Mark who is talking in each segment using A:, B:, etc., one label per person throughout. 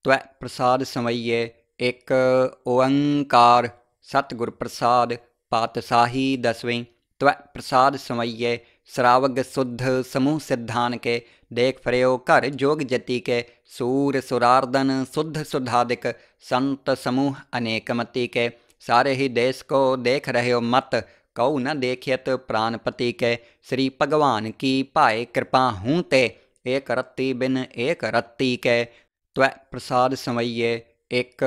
A: त्वै प्रसाद समइये एक ओंकार सतगुर प्रसाद पातशाही दसवीं। त्वै प्रसाद समइये श्रावग शुद्ध समूह सिद्धान के देख फरयो घर जोग जति के सूर सुरार्दन शुद्ध सुधादिक संत समूह अनेकमति के सारे ही देश को देख रहे हो मत कऊ न देखियत प्राणपति के श्री भगवान की पाए कृपा हूँ ते एक रत्ती बिन एक रत्ती के त्वै प्रसाद समइये एक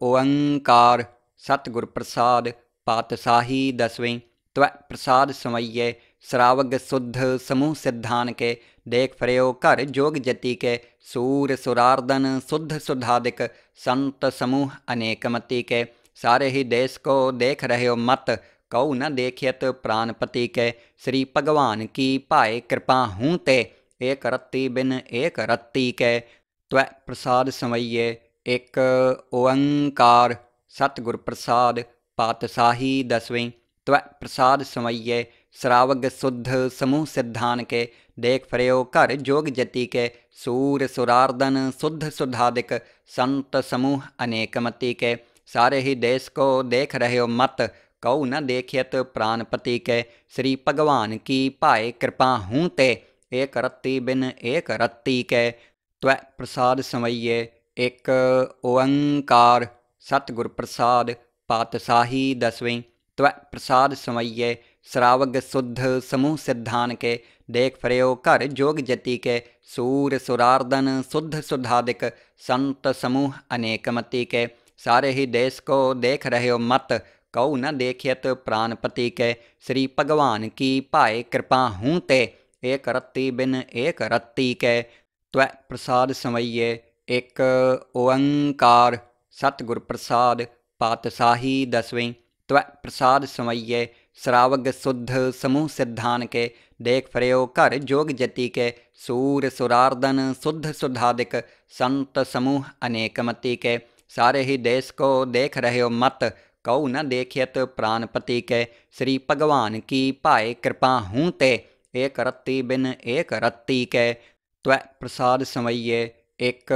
A: ओंकार सतगुर प्रसाद पातशाही दसवीं। त्वै प्रसाद समइये श्रावग शुद्ध समूह सिद्धान के देख फरयो घर जोग जति के सूर सुरार्दन शुद्ध सुधादिक संत समूह अनेकमति के सारे ही देश को देख रहे हो मत कऊ न देखियत प्राणपति के श्री भगवान की पाए कृपा हूँ ते एक रत्ती बिन एक रत्ती के त्वै प्रसाद समइये एक ओंकार सतगुर प्रसाद पातशाही दसवीं। त्वै प्रसाद समइये श्रावग शुद्ध समूह सिद्धान के देख फरयो घर जोग जति के सूर सुरार्दन शुद्ध सुधादिक संत समूह अनेकमति के सारे ही देश को देख रहे हो मत कऊ न देखियत प्राणपति के श्री भगवान की पाए कृपा हूँ ते एक रत्ती बिन एक रत्ती के त्वै प्रसाद समइये एक ओंकार सतगुर प्रसाद पातशाही दसवीं। त्वै प्रसाद समइये श्रावग शुद्ध समूह सिद्धान के देख फरयो घर जोग जति के सूर सुरार्दन शुद्ध सुधादिक संत समूह अनेकमति के सारे ही देश को देख रहे हो मत कऊ न देखियत प्राणपति के श्री भगवान की पाए कृपा हूँ ते एक रत्ती बिन एक रत्ती के त्वै प्रसाद समइये एक ओंकार सतगुर प्रसाद पातशाही दसवीं। त्वै प्रसाद समइये श्रावग शुद्ध समूह सिद्धान के देख फरयो घर जोग जति के सूर सुरार्दन शुद्ध सुधादिक संत समूह अनेकमति के सारे ही देश को देख रहे हो मत कऊ न देखियत प्राणपति के श्री भगवान की पाए कृपा हूँ ते एक रत्ती बिन एक रत्ती के त्वै प्रसाद समइये एक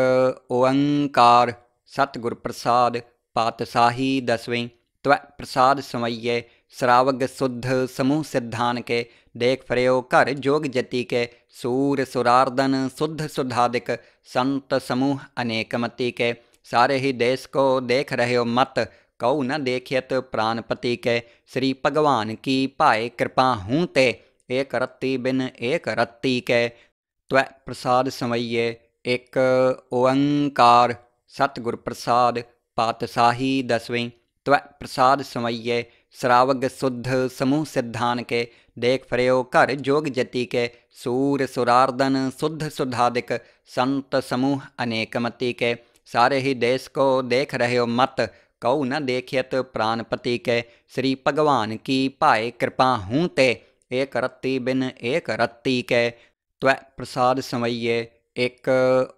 A: ओंकार सतगुर प्रसाद पातशाही दसवीं। त्वै प्रसाद समइये श्रावग शुद्ध समूह सिद्धान के देख फरयो घर जोग जति के सूर सुरार्दन शुद्ध सुधादिक संत समूह अनेकमति के सारे ही देश को देख रहे हो मत कऊ न देखियत प्राणपति के श्री भगवान की पाए कृपा हूँ ते एक रत्ती बिन एक रत्ती के त्वै प्रसाद समइये एक ओंकार सतगुर प्रसाद पातशाही दसवीं। त्वै प्रसाद समइये श्रावग शुद्ध समूह सिद्धान के देख फरयो घर जोग जति के सूर सुरार्दन शुद्ध सुधादिक संत समूह अनेकमति के सारे ही देश को देख रहे हो मत कऊ न देखियत प्राणपति के श्री भगवान की पाए कृपा हूँ ते एक रत्ती बिन एक रत्ती के त्वै प्रसाद समइये एक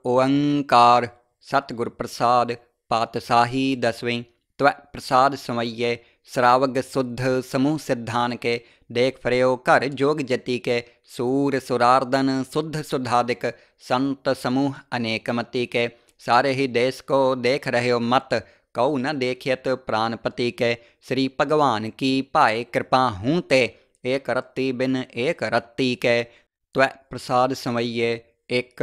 A: ओंकार सतगुर प्रसाद पातशाही दसवीं। त्वै प्रसाद समइये श्रावग शुद्ध समूह सिद्धान के देख फरयो घर जोग जति के सूर सुरार्दन शुद्ध सुधादिक संत समूह अनेकमति के सारे ही देश को देख रहे हो मत कऊ न देखियत प्राणपति के श्री भगवान की पाए कृपा हूँ ते एक रत्ती बिन एक रत्ती के त्वै प्रसाद समइये एक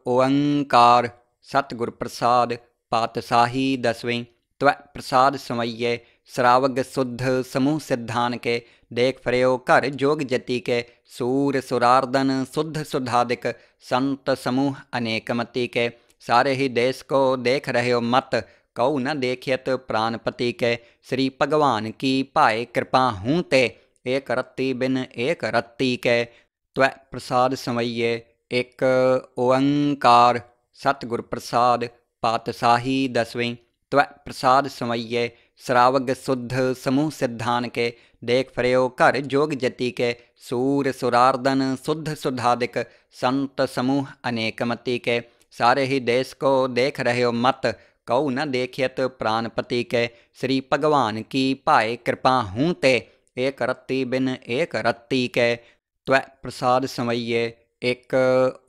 A: ओंकार सतगुर प्रसाद पातशाही दसवीं। त्वै प्रसाद समइये श्रावग शुद्ध समूह सिद्धान के देख फरयो घर जोग जति के सूर सुरार्दन शुद्ध सुधादिक संत समूह अनेकमति के सारे ही देश को देख रहे हो मत कऊ न देखियत प्राणपति के श्री भगवान की पाए कृपा हूँ ते एक रत्ती बिन एक रत्ती के त्वै प्रसाद समइये एक ओंकार सतगुर प्रसाद पातशाही दसवीं। त्वै प्रसाद समइये श्रावग शुद्ध समूह सिद्धान के देख फरयो घर जोग जति के सूर सुरार्दन शुद्ध सुधादिक संत समूह अनेकमति के सारे ही देश को देख रहे हो मत कऊ न देखियत प्राणपति के श्री भगवान की पाए कृपा हूँ ते एक रत्ती बिन एक रत्ती के त्वै प्रसाद समइये एक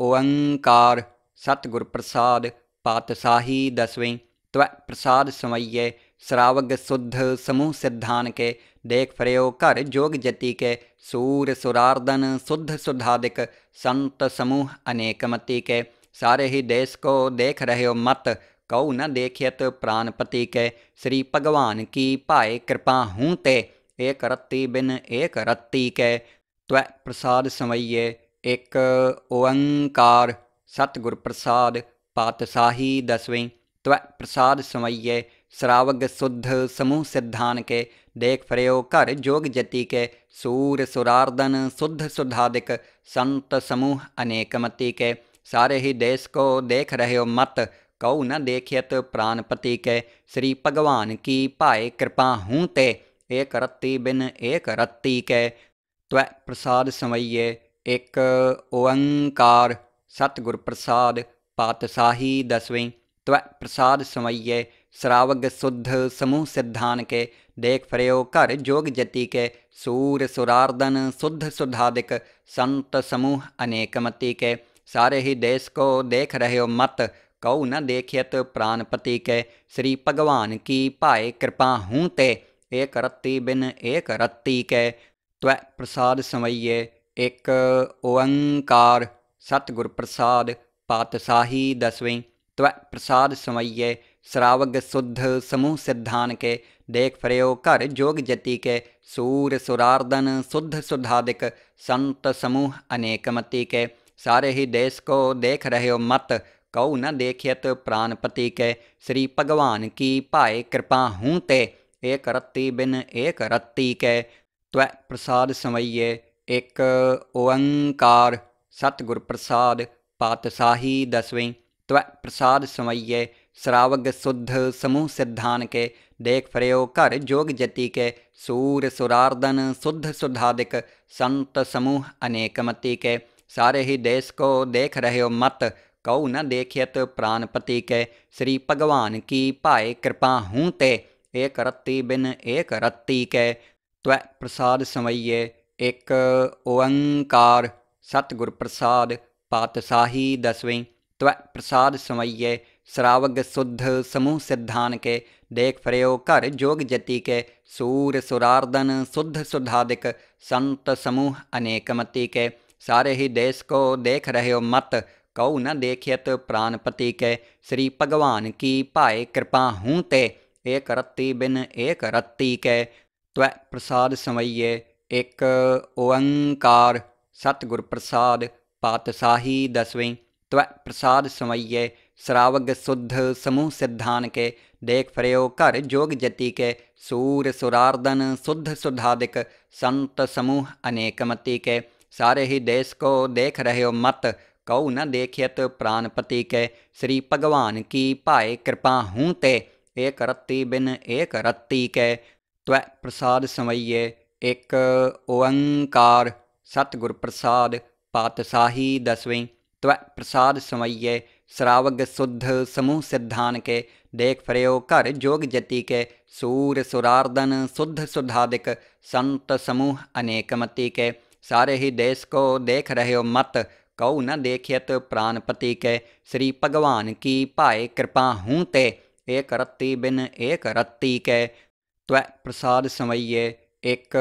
A: ओंकार सतगुर प्रसाद पातशाही दसवें। त्वै प्रसाद समैये श्रावग शुद्ध समूह सिद्धान के, देख फरयो घर जोग जति के, सूर सुरार्दन शुद्ध सुधादिक, संत समूह अनेक मति के, सारे ही देश को देख रहे हो मत, कऊ न देखियत प्राणपति के, श्री भगवान की पाए कृपा हूँ ते, एक रत्ती बिन एक रत्ती के। त्वै प्रसाद समैये एक ओंकार सतगुर प्रसाद पातशाही दसवें। त्वै प्रसाद समैये श्रावग शुद्ध समूह सिद्धान के, देख फरयो घर जोग जति के, सूर सुरार्दन शुद्ध सुधादिक, संत समूह अनेक मति के, सारे ही देश को देख रहे हो मत, कऊ न देखियत प्राणपति के, श्री भगवान की पाए कृपा हूँ ते, एक रत्ती बिन एक रत्ती के। त्वै प्रसाद समैये एक ओंकार सतगुर प्रसाद पातशाही दसवें। त्वै प्रसाद समैये श्रावग शुद्ध समूह सिद्धान के, देख फरयो घर जोग जति के, सूर सुरार्दन शुद्ध सुधादिक, संत समूह अनेक मति के, सारे ही देश को देख रहे हो मत, कऊ न देखियत प्राणपति के, श्री भगवान की पाए कृपा हूँ ते, एक रत्ती बिन एक रत्ती के। त्वै प्रसाद समैये एक ओंकार सतगुर प्रसाद पातशाही दसवें। त्वै प्रसाद समैये श्रावग शुद्ध समूह सिद्धान के, देख फरयो घर जोग जति के, सूर सुरार्दन शुद्ध सुधादिक, संत समूह अनेक मति के, सारे ही देश को देख रहे हो मत, कऊ न देखियत प्राणपति के, श्री भगवान की पाए कृपा हूँ ते, एक रत्ती बिन एक रत्ती के। त्वै प्रसाद समैये एक ओंकार सतगुर प्रसाद पातशाही दसवें। त्वै प्रसाद समैये श्रावग शुद्ध समूह सिद्धान के, देख फरयो घर जोग जति के, सूर सुरार्दन शुद्ध सुधादिक, संत समूह अनेक मति के, सारे ही देश को देख रहे हो मत, कऊ न देखियत प्राणपति के, श्री भगवान की पाए कृपा हूँ ते, एक रत्ती बिन एक रत्ती के। त्वै प्रसाद समैये एक ओंकार सतगुर प्रसाद पातशाही दसवें। त्वै प्रसाद समैये श्रावग शुद्ध समूह सिद्धान के, देख फरयो घर जोग जति के, सूर सुरार्दन शुद्ध सुधादिक, संत समूह अनेक मति के, सारे ही देश को देख रहे हो मत, कऊ न देखियत प्राणपति के, श्री भगवान की पाए कृपा हूँ ते, एक रत्ती बिन एक रत्ती के। त्वै प्रसाद समैये एक ओंकार सतगुर प्रसाद पातशाही दसवें। त्वै प्रसाद समैये श्रावग शुद्ध समूह सिद्धान के, देख फरयो घर जोग जति के, सूर सुरार्दन शुद्ध सुधादिक, संत समूह अनेक मति के, सारे ही देश को देख रहे हो मत, कऊ न देखियत प्राणपति के, श्री भगवान की पाए कृपा हूँ ते, एक रत्ती बिन एक रत्ती के। त्वै प्रसाद समैये एक ओंकार सतगुर प्रसाद पातशाही दसवें। त्वै प्रसाद समैये श्रावग शुद्ध समूह सिद्धान के, देख फरयो घर जोग जति के, सूर सुरार्दन शुद्ध सुधादिक, संत समूह अनेक मति के, सारे ही देश को देख रहे हो मत, कऊ न देखियत प्राणपति के, श्री भगवान की पाए कृपा हूँ ते, एक रत्ती बिन एक रत्ती के। त्वै प्रसाद समैये एक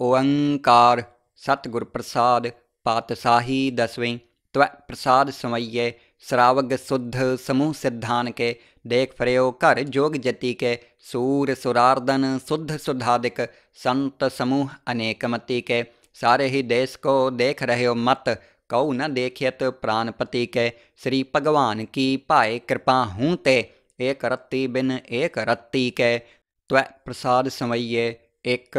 A: ओंकार सतगुर प्रसाद पातशाही दसवें। त्वै प्रसाद समैये श्रावग शुद्ध समूह सिद्धान के, देख फरयो घर जोग जति के, सूर सुरार्दन शुद्ध सुधादिक, संत समूह अनेक मति के, सारे ही देश को देख रहे हो मत, कऊ न देखियत प्राणपति के, श्री भगवान की पाए कृपा हूँ ते, एक रत्ती बिन एक रत्ती के। त्वै प्रसाद समैये एक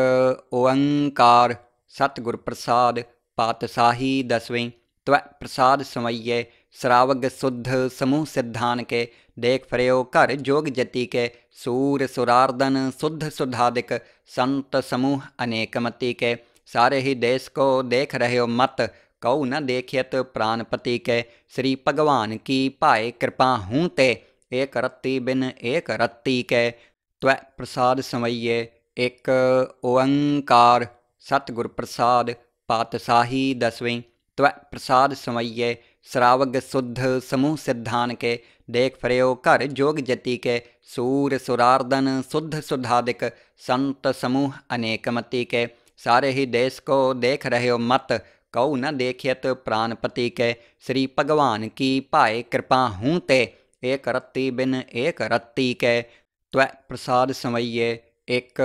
A: ओंकार सतगुर प्रसाद पातशाही दसवें। त्वै प्रसाद समैये श्रावग शुद्ध समूह सिद्धान के, देख फरयो घर जोग जति के, सूर सुरार्दन शुद्ध सुधादिक, संत समूह अनेक मति के, सारे ही देश को देख रहे हो मत, कऊ न देखियत प्राणपति के, श्री भगवान की पाए कृपा हूँ ते, एक रत्ती बिन एक रत्ती के। त्वै प्रसाद समैये एक ओंकार सतगुर प्रसाद पातशाही दसवें। त्वै प्रसाद समैये श्रावग शुद्ध समूह सिद्धान के, देख फर्यो घर जोग जति के, सूर सुरार्दन शुद्ध सुधादिक, संत समूह अनेक मति के, सारे ही देश को देख रहे हो मत, कऊ न देखियत प्राणपति के, श्री भगवान की पाए कृपा हूँ ते, एक रत्ती बिन एक रत्ती के, त्वै प्रसाद समैये एक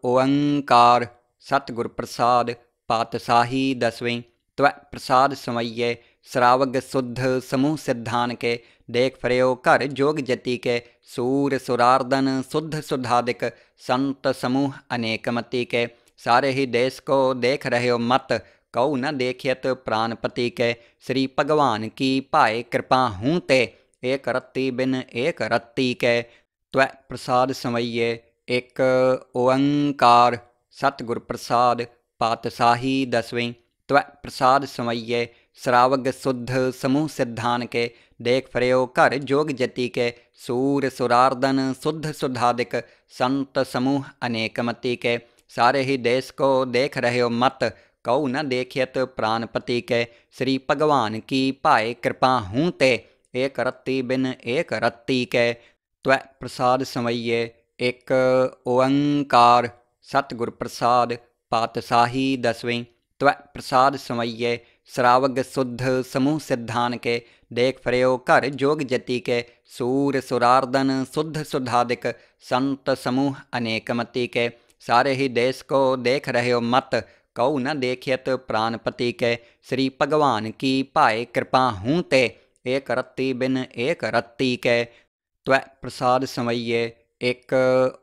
A: ओंकार, सतगुर प्रसाद पातशाही दसवीं, त्वै प्रसाद समैये श्रावग शुद्ध समूह सिद्धान के, देख फर्यो घर जोग जति के, सूर सुरार्दन शुद्ध सुधादिक, संत समूह अनेक मति के, सारे ही देश को देख रहे हो मत, कऊ न देखियत प्राणपति के, श्री भगवान की पाए कृपा हूँ ते, एक रत्ती बिन एक रत्ती के, त्वै प्रसाद समैये एक ओंकार, सतगुर प्रसाद पातशाही दसवीं, त्वै प्रसाद समैये श्रावग शुद्ध समूह सिद्धान के, देख फर्यो घर जोग जति के, सूर सुरार्दन शुद्ध सुधादिक, संत समूह अनेक मति के, सारे ही देश को देख रहे हो मत, कऊ न देखियत प्राणपति के, श्री भगवान की पाए कृपा हूँ ते, एक रत्ती बिन एक रत्ती के, त्वै प्रसाद समैये एक ओंकार, सतगुर प्रसाद पातशाही दसवीं, त्वै प्रसाद समैये श्रावग शुद्ध समूह सिद्धान के, देख फर्यो घर जोग जति के, सूर सुरार्दन शुद्ध सुधादिक, संत समूह अनेक मति के, सारे ही देश को देख रहे हो मत, कऊ न देखियत प्राणपति के, श्री भगवान की पाए कृपा हूँ ते, एक रत्ती बिन एक रत्ती के, त्वै प्रसाद समैये एक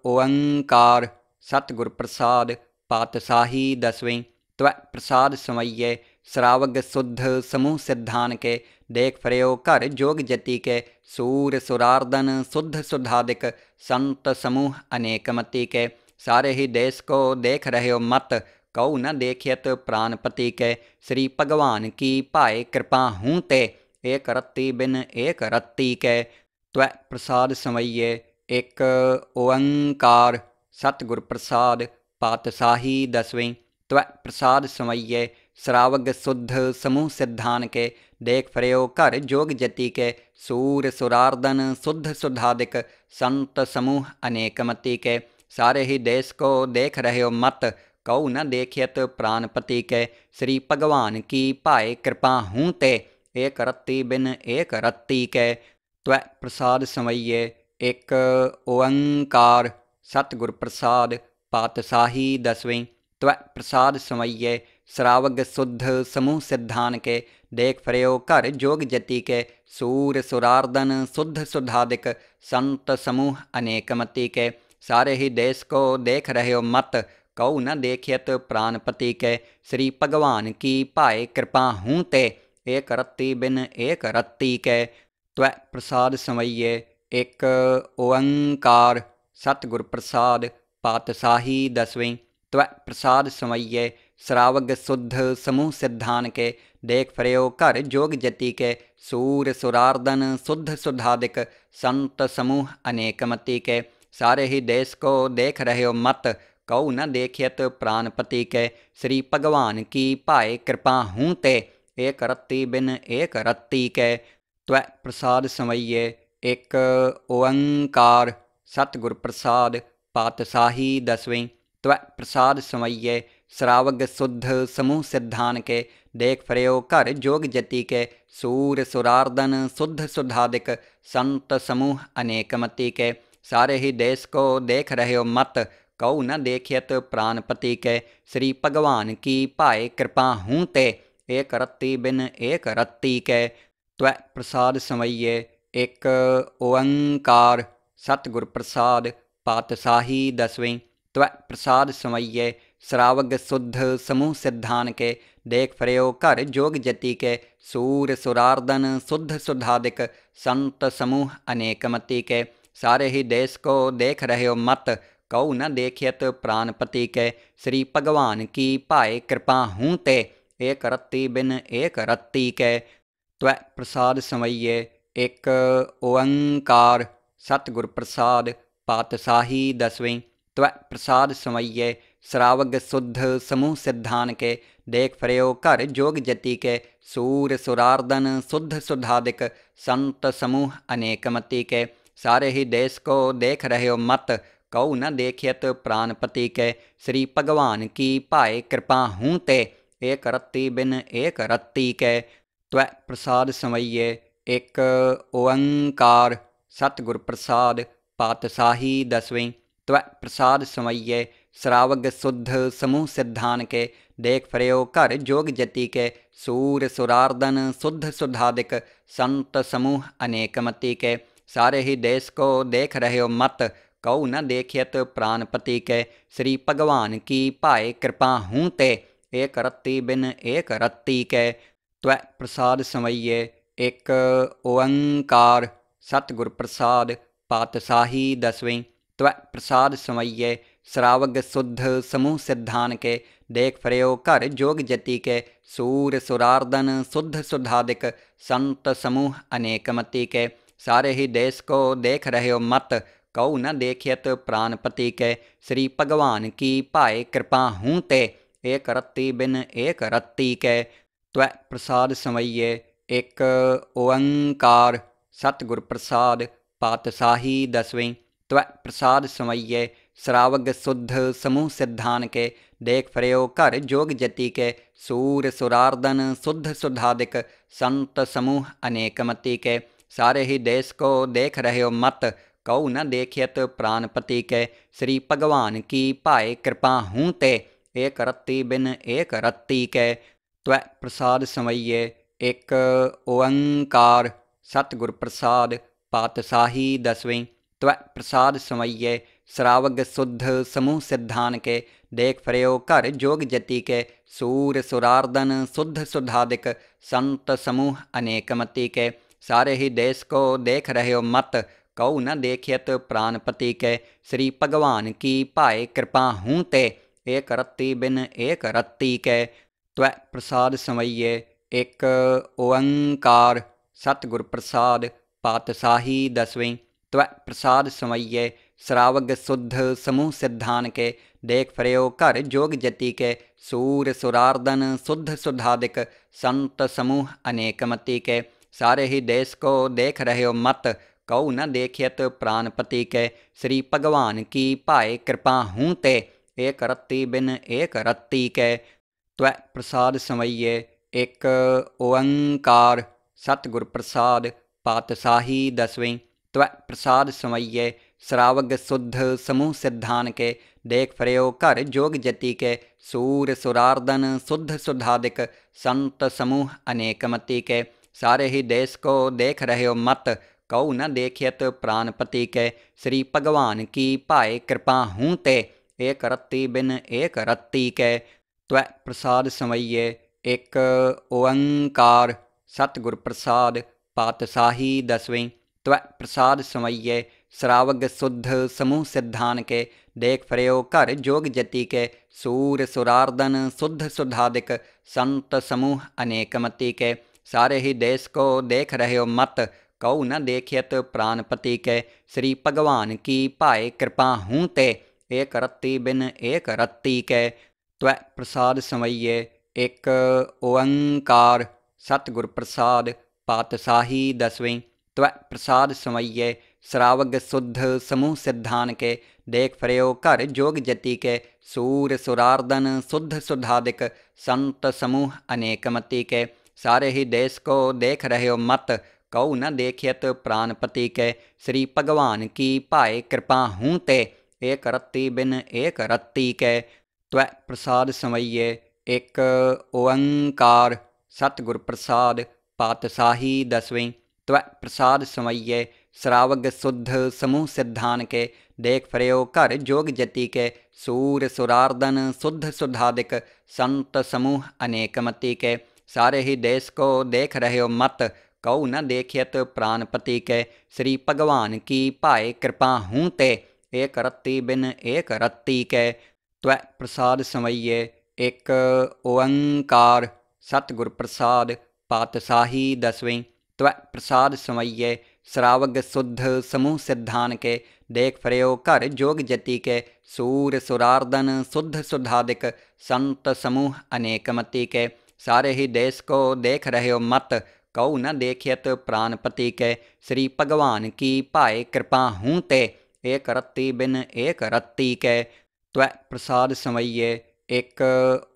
A: ओंकार, सतगुर प्रसाद पातशाही दसवीं, त्वै प्रसाद समैये श्रावग शुद्ध समूह सिद्धान के, देख फर्यो घर जोग जति के, सूर सुरार्दन शुद्ध सुधादिक, संत समूह अनेक मति के, सारे ही देश को देख रहे हो मत, कऊ न देखियत प्राणपति के, श्री भगवान की पाए कृपा हूँ ते, एक रत्ती बिन एक रत्ती के, त्वै प्रसाद समैये एक ओंकार, सतगुर प्रसाद पातशाही दसवीं, त्वै प्रसाद समैये श्रावग शुद्ध समूह सिद्धान के, देख फर्यो घर जोग जति के, सूर सुरार्दन शुद्ध सुधादिक, संत समूह अनेक मति के, सारे ही देश को देख रहे हो मत, कऊ न देखियत प्राणपति के, श्री भगवान की पाए कृपा हूँ ते, एक रत्ती बिन एक रत्ती के, त्वै प्रसाद समैये एक ओंकार, सतगुर प्रसाद पातशाही दसवीं, त्वै प्रसाद समैये श्रावग शुद्ध समूह सिद्धान के, देख फर्यो घर जोग जति के, सूर सुरार्दन शुद्ध सुधादिक, संत समूह अनेक मति के, सारे ही देश को देख रहे हो मत, कऊ न देखियत प्राणपति के, श्री भगवान की पाए कृपा हूँ ते, एक रत्ती बिन एक रत्ती के, त्वै प्रसाद समैये एक ओंकार, सतगुर प्रसाद पातशाही दसवीं, त्वै प्रसाद समैये श्रावग शुद्ध समूह सिद्धान के, देख फर्यो घर जोग जति के, सूर सुरार्दन शुद्ध सुधादिक, संत समूह अनेक मति के, सारे ही देश को देख रहे हो मत, कऊ न देखियत प्राणपति के, श्री भगवान की पाए कृपा हूँ ते, एक रत्ती बिन एक रत्ती के, त्वै प्रसाद समैये एक ओंकार, सतगुर प्रसाद पातशाही दसवीं, त्वै प्रसाद समैये श्रावग शुद्ध समूह सिद्धान के, देख फर्यो घर जोग जति के, सूर सुरार्दन शुद्ध सुधादिक, संत समूह अनेक मति के, सारे ही देश को देख रहे हो मत, कऊ न देखियत प्राणपति के, श्री भगवान की पाए कृपा हूँ ते, एक रत्ती बिन एक रत्ती के, त्वै प्रसाद समैये एक ओंकार, सतगुर प्रसाद पातशाही दसवीं, त्वै प्रसाद समैये श्रावग शुद्ध समूह सिद्धान के, देख फर्यो घर जोग जति के, सूर सुरार्दन शुद्ध सुधादिक, संत समूह अनेक मति के, सारे ही देश को देख रहे हो मत, कऊ न देखियत प्राणपति के, श्री भगवान की पाए कृपा हूँ ते, एक रत्ती बिन एक रत्ती के, त्वै प्रसाद समैये एक ओंकार, सतगुर प्रसाद पातशाही दसवीं, त्वै प्रसाद समैये श्रावग शुद्ध समूह सिद्धान के, देख फर्यो घर जोग जति के, सूर सुरार्दन शुद्ध सुधादिक, संत समूह अनेक मति के, सारे ही देश को देख रहे हो मत, कऊ न देखियत प्राणपति के, श्री भगवान की पाए कृपा हूँ ते, एक रत्ती बिन एक रत्ती के, त्वै प्रसाद समइये एक ओंकार, सतगुर प्रसाद पातशाही दसवीं, त्वै प्रसाद समइये श्रावग शुद्ध समूह सिद्धान के, देख फर्यो घर जोग जति के, सूर सुरार्दन शुद्ध सुधादिक, संत समूह अनेक मति के, सारे ही देश को देख रहे हो मत, कऊ न देखियत प्राणपति के, श्री भगवान की पाए कृपा हूँ ते, एक रत्ती बिन एक रत्ती के, त्वै प्रसाद समइये एक ओंकार, सतगुर प्रसाद पातशाही दसवीं, त्वै प्रसाद समइये श्रावग शुद्ध समूह सिद्धान के, देख फर्यो घर जोग जति के, सूर सुरार्दन शुद्ध सुधादिक, संत समूह अनेक मति के, सारे ही देश को देख रहे हो मत, कऊ न देखियत प्राणपति के, श्री भगवान की पाए कृपा हूँ ते, एक रत्ती बिन एक रत्ती के, त्वै प्रसाद समइये एक ओंकार, सतगुर प्रसाद पातशाही दसवीं, त्वै प्रसाद समइये श्रावग शुद्ध समूह सिद्धान के, देख फर्यो घर जोग जति के, सूर सुरार्दन शुद्ध सुधादिक, संत समूह अनेक मति के, सारे ही देश को देख रहे हो मत, कऊ न देखियत प्राणपति के, श्री भगवान की पाए कृपा हूँ ते, एक रत्ती बिन एक रत्ती के, त्वै प्रसाद समइये एक ओंकार, सतगुर प्रसाद पातशाही दसवीं, त्वै प्रसाद समइये श्रावग शुद्ध समूह सिद्धान के, देख फर्यो घर जोग जति के, सूर सुरार्दन शुद्ध सुधादिक, संत समूह अनेक मति के, सारे ही देश को देख रहे हो मत, कऊ न देखियत प्राणपति के, श्री भगवान की पाए कृपा हूँ ते, एक रत्ती बिन एक रत्ती के, त्वै प्रसाद समइये एक ओंकार, सतगुर प्रसाद पातशाही दसवीं, त्वै प्रसाद समइये श्रावग शुद्ध समूह सिद्धान के, देख फर्यो घर जोग जति के, सूर सुरार्दन शुद्ध सुधादिक, संत समूह अनेक मति के, सारे ही देश को देख रहे हो मत, कऊ न देखियत प्राणपति के, श्री भगवान की पाए कृपा हूँ ते, एक रत्ती बिन एक रत्ती के, त्वै प्रसाद समइये एक ओंकार, सतगुर प्रसाद पातशाही दसवीं, त्वै प्रसाद समइये श्रावग शुद्ध समूह सिद्धान के, देख फर्यो घर जोग जति के, सूर सुरार्दन शुद्ध सुधादिक, संत समूह अनेक मति के, सारे ही देश को देख रहे हो मत, कऊ न देखियत प्राणपति के, श्री भगवान की पाए कृपा हूँ ते, एक रत्ती बिन एक रत्ती के, त्वै प्रसाद समइये एक ओंकार, सतगुर प्रसाद पातशाही दसवीं, त्वै प्रसाद समइये श्रावग शुद्ध समूह सिद्धान के, देख फर्यो घर जोग जति के, सूर सुरार्दन शुद्ध सुधादिक, संत समूह अनेक मति के, सारे ही देश को देख रहे हो मत, कऊ न देखियत प्राणपति के, श्री भगवान की पाए कृपा हूँ ते, एक रत्ती बिन एक रत्ती के, त्वै प्रसाद समइये एक ओंकार, सतगुर प्रसाद पातशाही दसवीं, त्वै प्रसाद समइये श्रावग शुद्ध समूह सिद्धान के, देख फर्यो घर जोग जति के, सूर सुरार्दन शुद्ध सुधादिक, संत समूह अनेक मति के, सारे ही देश को देख रहे हो मत, कऊ न देखियत प्राणपति के, श्री भगवान की पाए कृपा हूँ ते, एक रत्ती बिन एक रत्ती के, त्वै प्रसाद समइये एक ओंकार, सतगुर प्रसाद पातशाही दसवीं, त्वै प्रसाद समइये श्रावग शुद्ध समूह सिद्धान के, देख फर्यो घर जोग जति के, सूर सुरार्दन शुद्ध सुधादिक, संत समूह अनेक मति के, सारे ही देश को देख रहे हो मत, कऊ न देखियत प्राणपति के, श्री भगवान की पाए कृपा हूँ ते, एक रत्ती बिन एक रत्ती के, त्वै प्रसाद समइये एक ओंकार, सतगुर प्रसाद पातशाही दसवीं, त्वै प्रसाद समइये श्रावग शुद्ध समूह सिद्धान के, देख फरियो घर जोग जति के सूर सुरार्दन शुद्ध सुधादिक संत समूह अनेक मति के सारे ही देश को देख रहे हो मत कऊ न देखियत प्राणपति के श्री भगवान की पाए कृपा हूँ ते एक रत्ती बिन एक रत्ती के त्वै प्रसाद समैये एक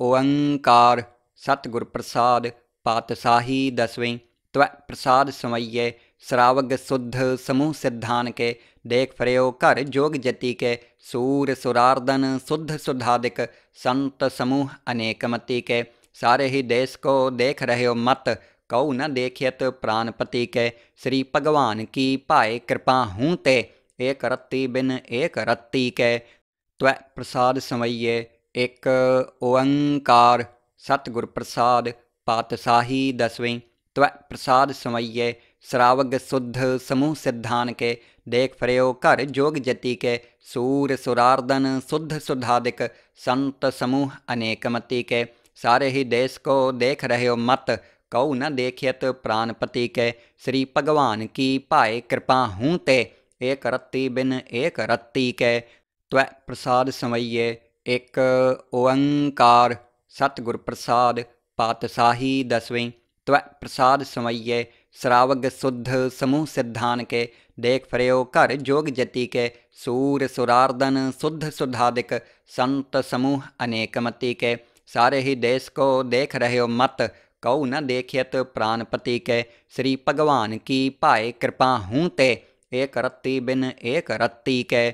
A: ओंकार सतगुर प्रसाद पातशाही दसवीं त्वै प्रसाद समैये श्रावग शुद्ध समूह सिद्धान के देख फरियो घर जोग जति के सूर सुरार्दन शुद्ध सुधादिक संत समूह अनेक मति के सारे ही देश को देख रहे हो मत कऊ न देखियत प्राणपति के श्री भगवान की पाए कृपा हूँ ते एक रत्ती बिन एक रत्ती के त्वै प्रसाद समैये एक ओंकार सतगुर प्रसाद पातशाही दसवीं त्वै प्रसाद समैये श्रावग शुद्ध समूह सिद्धान के देख फरियो घर जोग जति के सूर सुरार्दन शुद्ध सुधादिक संत समूह अनेक मति के सारे ही देश को देख रहे हो मत कऊ न देखियत प्राणपति के श्री भगवान की पाए कृपा हूँ ते एक रत्ती बिन एक रत्ती के त्वै प्रसाद समैये एक ओंकार सतगुर प्रसाद पातशाही दसवीं त्वै प्रसाद समैये श्रावग शुद्ध समूह सिद्धान के देख फरियो घर जोग जति के सूर सुरार्दन शुद्ध सुधादिक संत समूह अनेक मति के सारे ही देश को देख रहे हो मत कऊ न देखियत प्राणपति के श्री भगवान की पाए कृपा हूँ ते एक रत्ती बिन एक रत्ती के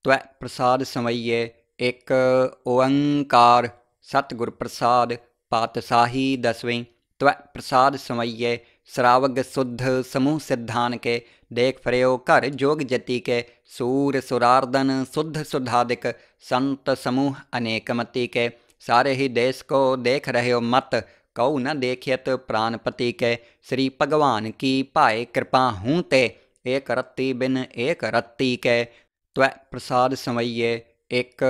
A: त्वै प्रसाद समैये एक ओंकार सतगुर प्रसाद पातशाही दसवीं त्वै प्रसाद समैये श्रावग शुद्ध समूह सिद्धान के देख फरियो घर जोग जति के सूर सुरार्दन शुद्ध सुधादिक संत समूह अनेक मति के सारे ही देश को देख रहे हो मत कऊ न देखियत प्राणपति के श्री भगवान की पाए कृपा हूँ ते एक रत्ती बिन एक रत्ती के त्वै प्रसाद समैये एक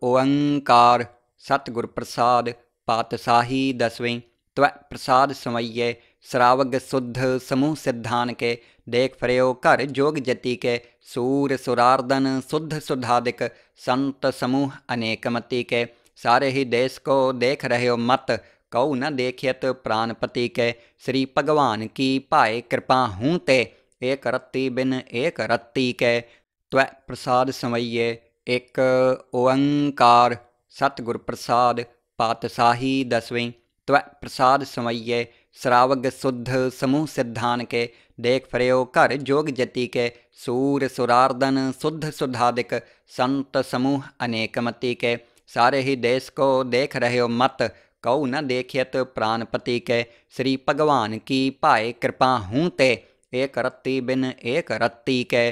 A: ओंकार सतगुर प्रसाद पातशाही दसवीं त्वै प्रसाद समैये श्रावग शुद्ध समूह सिद्धान के देख फरियो घर जोग जति के सूर सुरार्दन शुद्ध सुधादिक संत समूह अनेक मति के सारे ही देश को देख रहे हो मत कऊ न देखियत प्राणपति के श्री भगवान की पाए कृपा हूँ ते एक रत्ती बिन एक रत्ती के त्वै प्रसाद समैये एक ओंकार सतगुर प्रसाद पातशाही दसवीं त्वै प्रसाद समैये श्रावग शुद्ध समूह सिद्धान के देख फरियो घर जोग जति के सूर सुरार्दन शुद्ध सुधादिक संत समूह अनेक मति के सारे ही देश को देख रहे हो मत कऊ न देखियत प्राणपति के श्री भगवान की पाए कृपा हूँ ते एक रत्ती बिन एक रत्ती के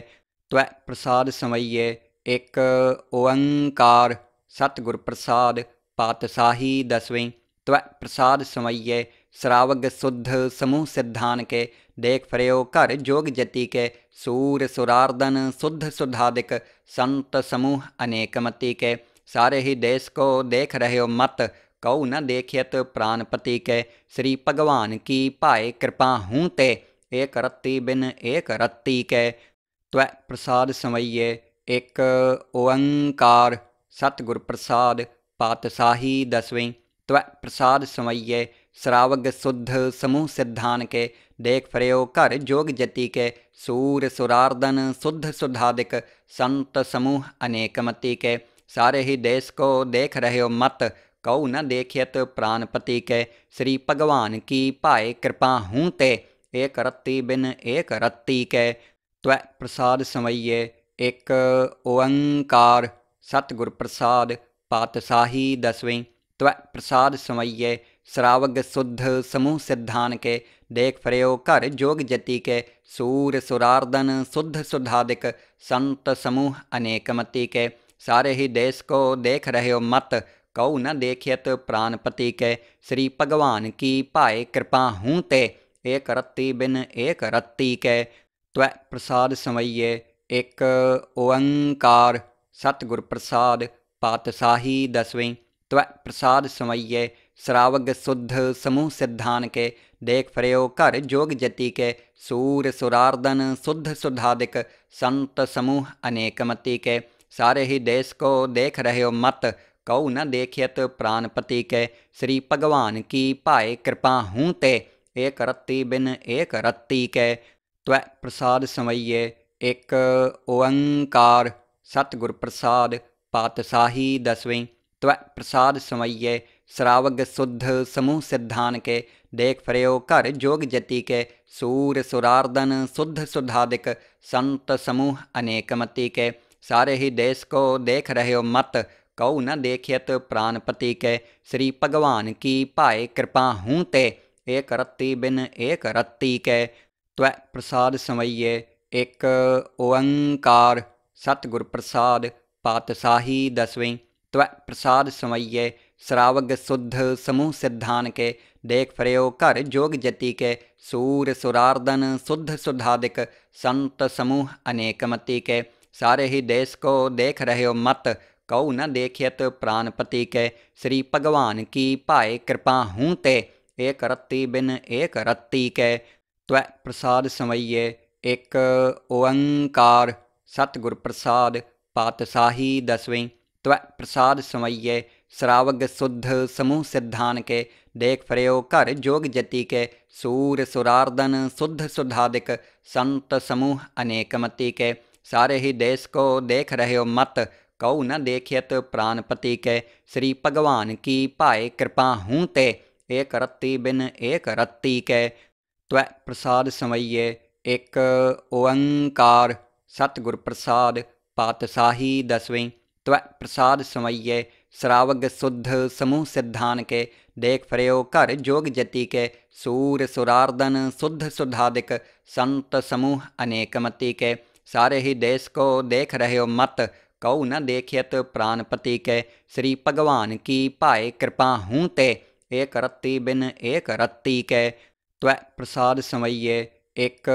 A: त्वै प्रसाद समैये एक ओंकार सतगुर प्रसाद पातशाही दसवीं त्वै प्रसाद समैये श्रावग शुद्ध समूह सिद्धान के देख फरियो घर जोग जति के सूर सुरार्दन शुद्ध सुधादिक संत समूह अनेक मति के सारे ही देश को देख रहे हो मत कऊ न देखियत प्राणपति के श्री भगवान की पाए कृपा हूँ ते एक रत्ती बिन एक रत्ती के त्वै प्रसाद समैये एक ओंकार सतगुर प्रसाद पातशाही दसवीं त्वै प्रसाद समैये श्रावग शुद्ध समूह सिद्धान के देख फरियो घर जोग जति के सूर सुरार्दन शुद्ध सुधादिक संत समूह अनेक मति के सारे ही देश को देख रहे हो मत कऊ न देखियत प्राणपति के श्री भगवान की पाए कृपा हूँ ते एक रत्ती बिन एक रत्ती के त्वै प्रसाद समैये एक ओंकार सतगुर प्रसाद पातशाही दसवीं त्वै प्रसाद समैये श्रावग शुद्ध समूह सिद्धान के देख फरियो घर जोग जति के सूर सुरार्दन शुद्ध सुधादिक संत समूह अनेक मति के सारे ही देश को देख रहे हो मत कऊ न देखियत प्राणपति के श्री भगवान की पाए कृपा हूँ ते एक रत्ती बिन एक रत्ती के त्वै प्रसाद समैये एक ओंकार सतगुर प्रसाद पातशाही दसवीं त्वै प्रसाद समैये श्रावग शुद्ध समूह सिद्धान के देख फरयो घर जोग जति के सूर सुरार्दन शुद्ध सुधादिक संत समूह अनेकमति के सारे ही देश को देख रहे हो मत कऊ न देखियत प्राणपति के श्री भगवान की पाए कृपा हूँ ते एक रत्ती बिन एक रत्ती के त्वै प्रसाद समये एक ओंकार सतगुर प्रसाद पातशाही दसवीं त्वै प्रसाद समये श्रावग शुद्ध समूह सिद्धान के देख फरयो घर जोग जति के सूर सुरार्दन शुद्ध सुधादिक संत समूह अनेकमति के सारे ही देश को देख रहे हो मत कऊ न देखियत प्राणपति के श्री भगवान की पाए कृपा हूँ ते एक रत्ती बिन एक रत्ती के त्वै प्रसाद समये एक ओंकार सतगुर प्रसाद पातशाही दसवीं त्वै प्रसाद समये श्रावग शुद्ध समूह सिद्धान के देख फरयो घर जोग जति के सूर सुरार्दन शुद्ध सुधादिक संत समूह अनेकमति के सारे ही देश को देख रहे हो मत कऊ न देखियत प्राणपति के श्री भगवान की पाए कृपा हूँ ते एक रत्ती बिन एक रत्ती के त्वै प्रसाद समये एक ओंकार सतगुर प्रसाद पातशाही दसवीं त्वै प्रसाद समये श्रावग शुद्ध समूह सिद्धान के देख फरयो घर जोग जति के सूर सुरार्दन शुद्ध सुधादिक संत समूह अनेकमति के सारे ही देश को देख रहे हो मत कऊ न देखियत प्राणपति के श्री भगवान की पाए कृपा हूँ ते एक रत्ती बिन एक रत्ती के त्वै प्रसाद समये एक ओंकार सतगुर प्रसाद पातशाही दसवीं त्वै प्रसाद समये श्रावग शुद्ध समूह सिद्धान के देख फरयो घर जोग जति के सूर सुरार्दन शुद्ध सुधादिक संत समूह अनेकमति के सारे ही देश को देख रहे हो मत कऊ न देखियत प्राणपति के श्री भगवान की पाए कृपा हूँ ते एक रत्ती बिन एक रत्ती के त्वै प्रसाद समये एक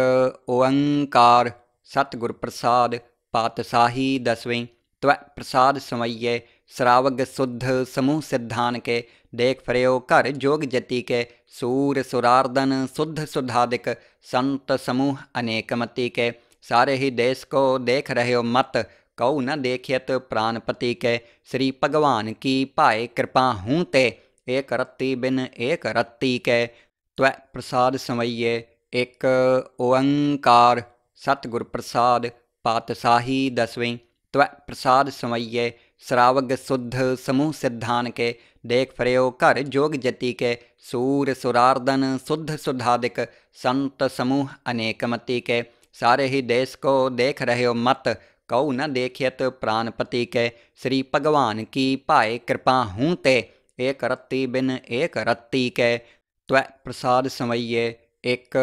A: ओंकार सतगुर प्रसाद पातशाही दसवीं त्वै प्रसाद समये श्रावग शुद्ध समूह सिद्धान के देख फरयो घर जोग जति के सूर सुरार्दन शुद्ध सुधादिक संत समूह अनेकमति के सारे ही देश को देख रहे हो मत कऊ न देखियत प्राणपति के श्री भगवान की पाए कृपा हूँ ते एक रत्ती बिन एक रत्ती के त्वै प्रसाद समये एक ओंकार सतगुर प्रसाद पातशाही दसवीं त्वै प्रसाद समये श्रावग शुद्ध समूह सिद्धान के देख फरयो घर जोग जति के सूर सुरार्दन शुद्ध सुधादिक संत समूह अनेकमति के सारे ही देश को देख रहे हो मत कऊ न देखियत प्राणपति के श्री भगवान की पाए कृपा हूँ ते एक रत्ती बिन एक रत्ती के त्वै प्रसाद समये एक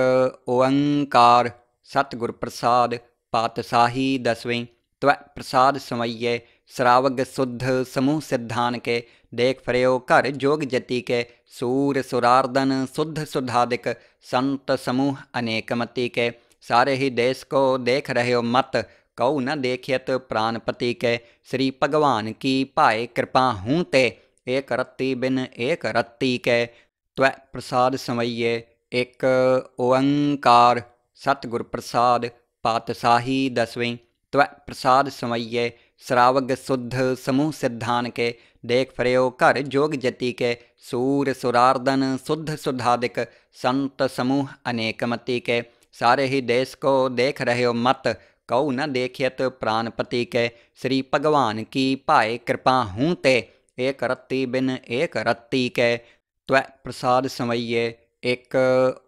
A: ओंकार सतगुर प्रसाद पातशाही दसवीं त्वै प्रसाद समये श्रावग शुद्ध समूह सिद्धान के देख फरयो घर जोग जति के सूर सुरार्दन शुद्ध सुधादिक संत समूह अनेकमति के सारे ही देश को देख रहे हो मत कऊ न देखियत प्राणपति के श्री भगवान की पाए कृपा हूँ ते एक रत्ती बिन एक रत्ती के त्वै प्रसाद समये एक ओंकार सतगुर प्रसाद पातशाही दसवीं त्वै प्रसाद समये श्रावग शुद्ध समूह सिद्धान के देख फरयो घर जोग जति के सूर सुरार्दन शुद्ध सुधादिक संत समूह अनेकमति के सारे ही देश को देख रहे हो मत कऊ न देखियत प्राणपति के श्री भगवान की पाए कृपा हूँ ते एक रत्ती बिन एक रत्ती के त्वै प्रसाद समये एक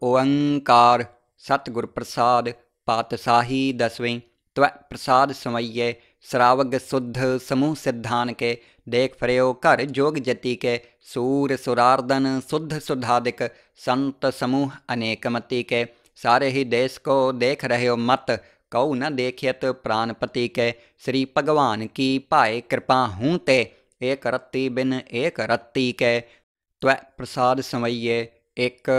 A: ओंकार सतगुर प्रसाद पातशाही दसवीं त्वै प्रसाद समये श्रावग शुद्ध समूह सिद्धान के देख फरयो घर जोग जति के सूर सुरार्दन शुद्ध सुधादिक संत समूह अनेकमति के सारे ही देश को देख रहे हो मत कऊ न देखियत प्राणपति के श्री भगवान की पाए कृपा हूँ ते एक रत्ती बिन एक रत्ती के त्वै प्रसाद समये एक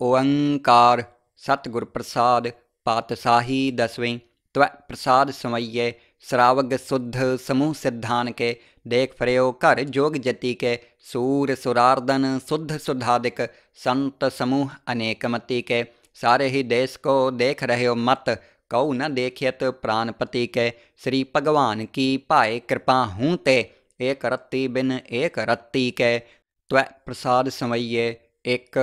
A: ओंकार सतगुर प्रसाद पातशाही दसवीं त्वै प्रसाद समये श्रावग शुद्ध समूह सिद्धान के, देख फर्यो घर जोग जति के, सूर सुरार्दन शुद्ध सुधादिक, संत समूह अनेक मति के, सारे ही देश को देख रहे हो मत, कऊ न देखियत प्राणपति के, श्री भगवान की पाए कृपा हूँ ते, एक रत्ती बिन एक रत्ती के, त्वै प्रसाद समइये एक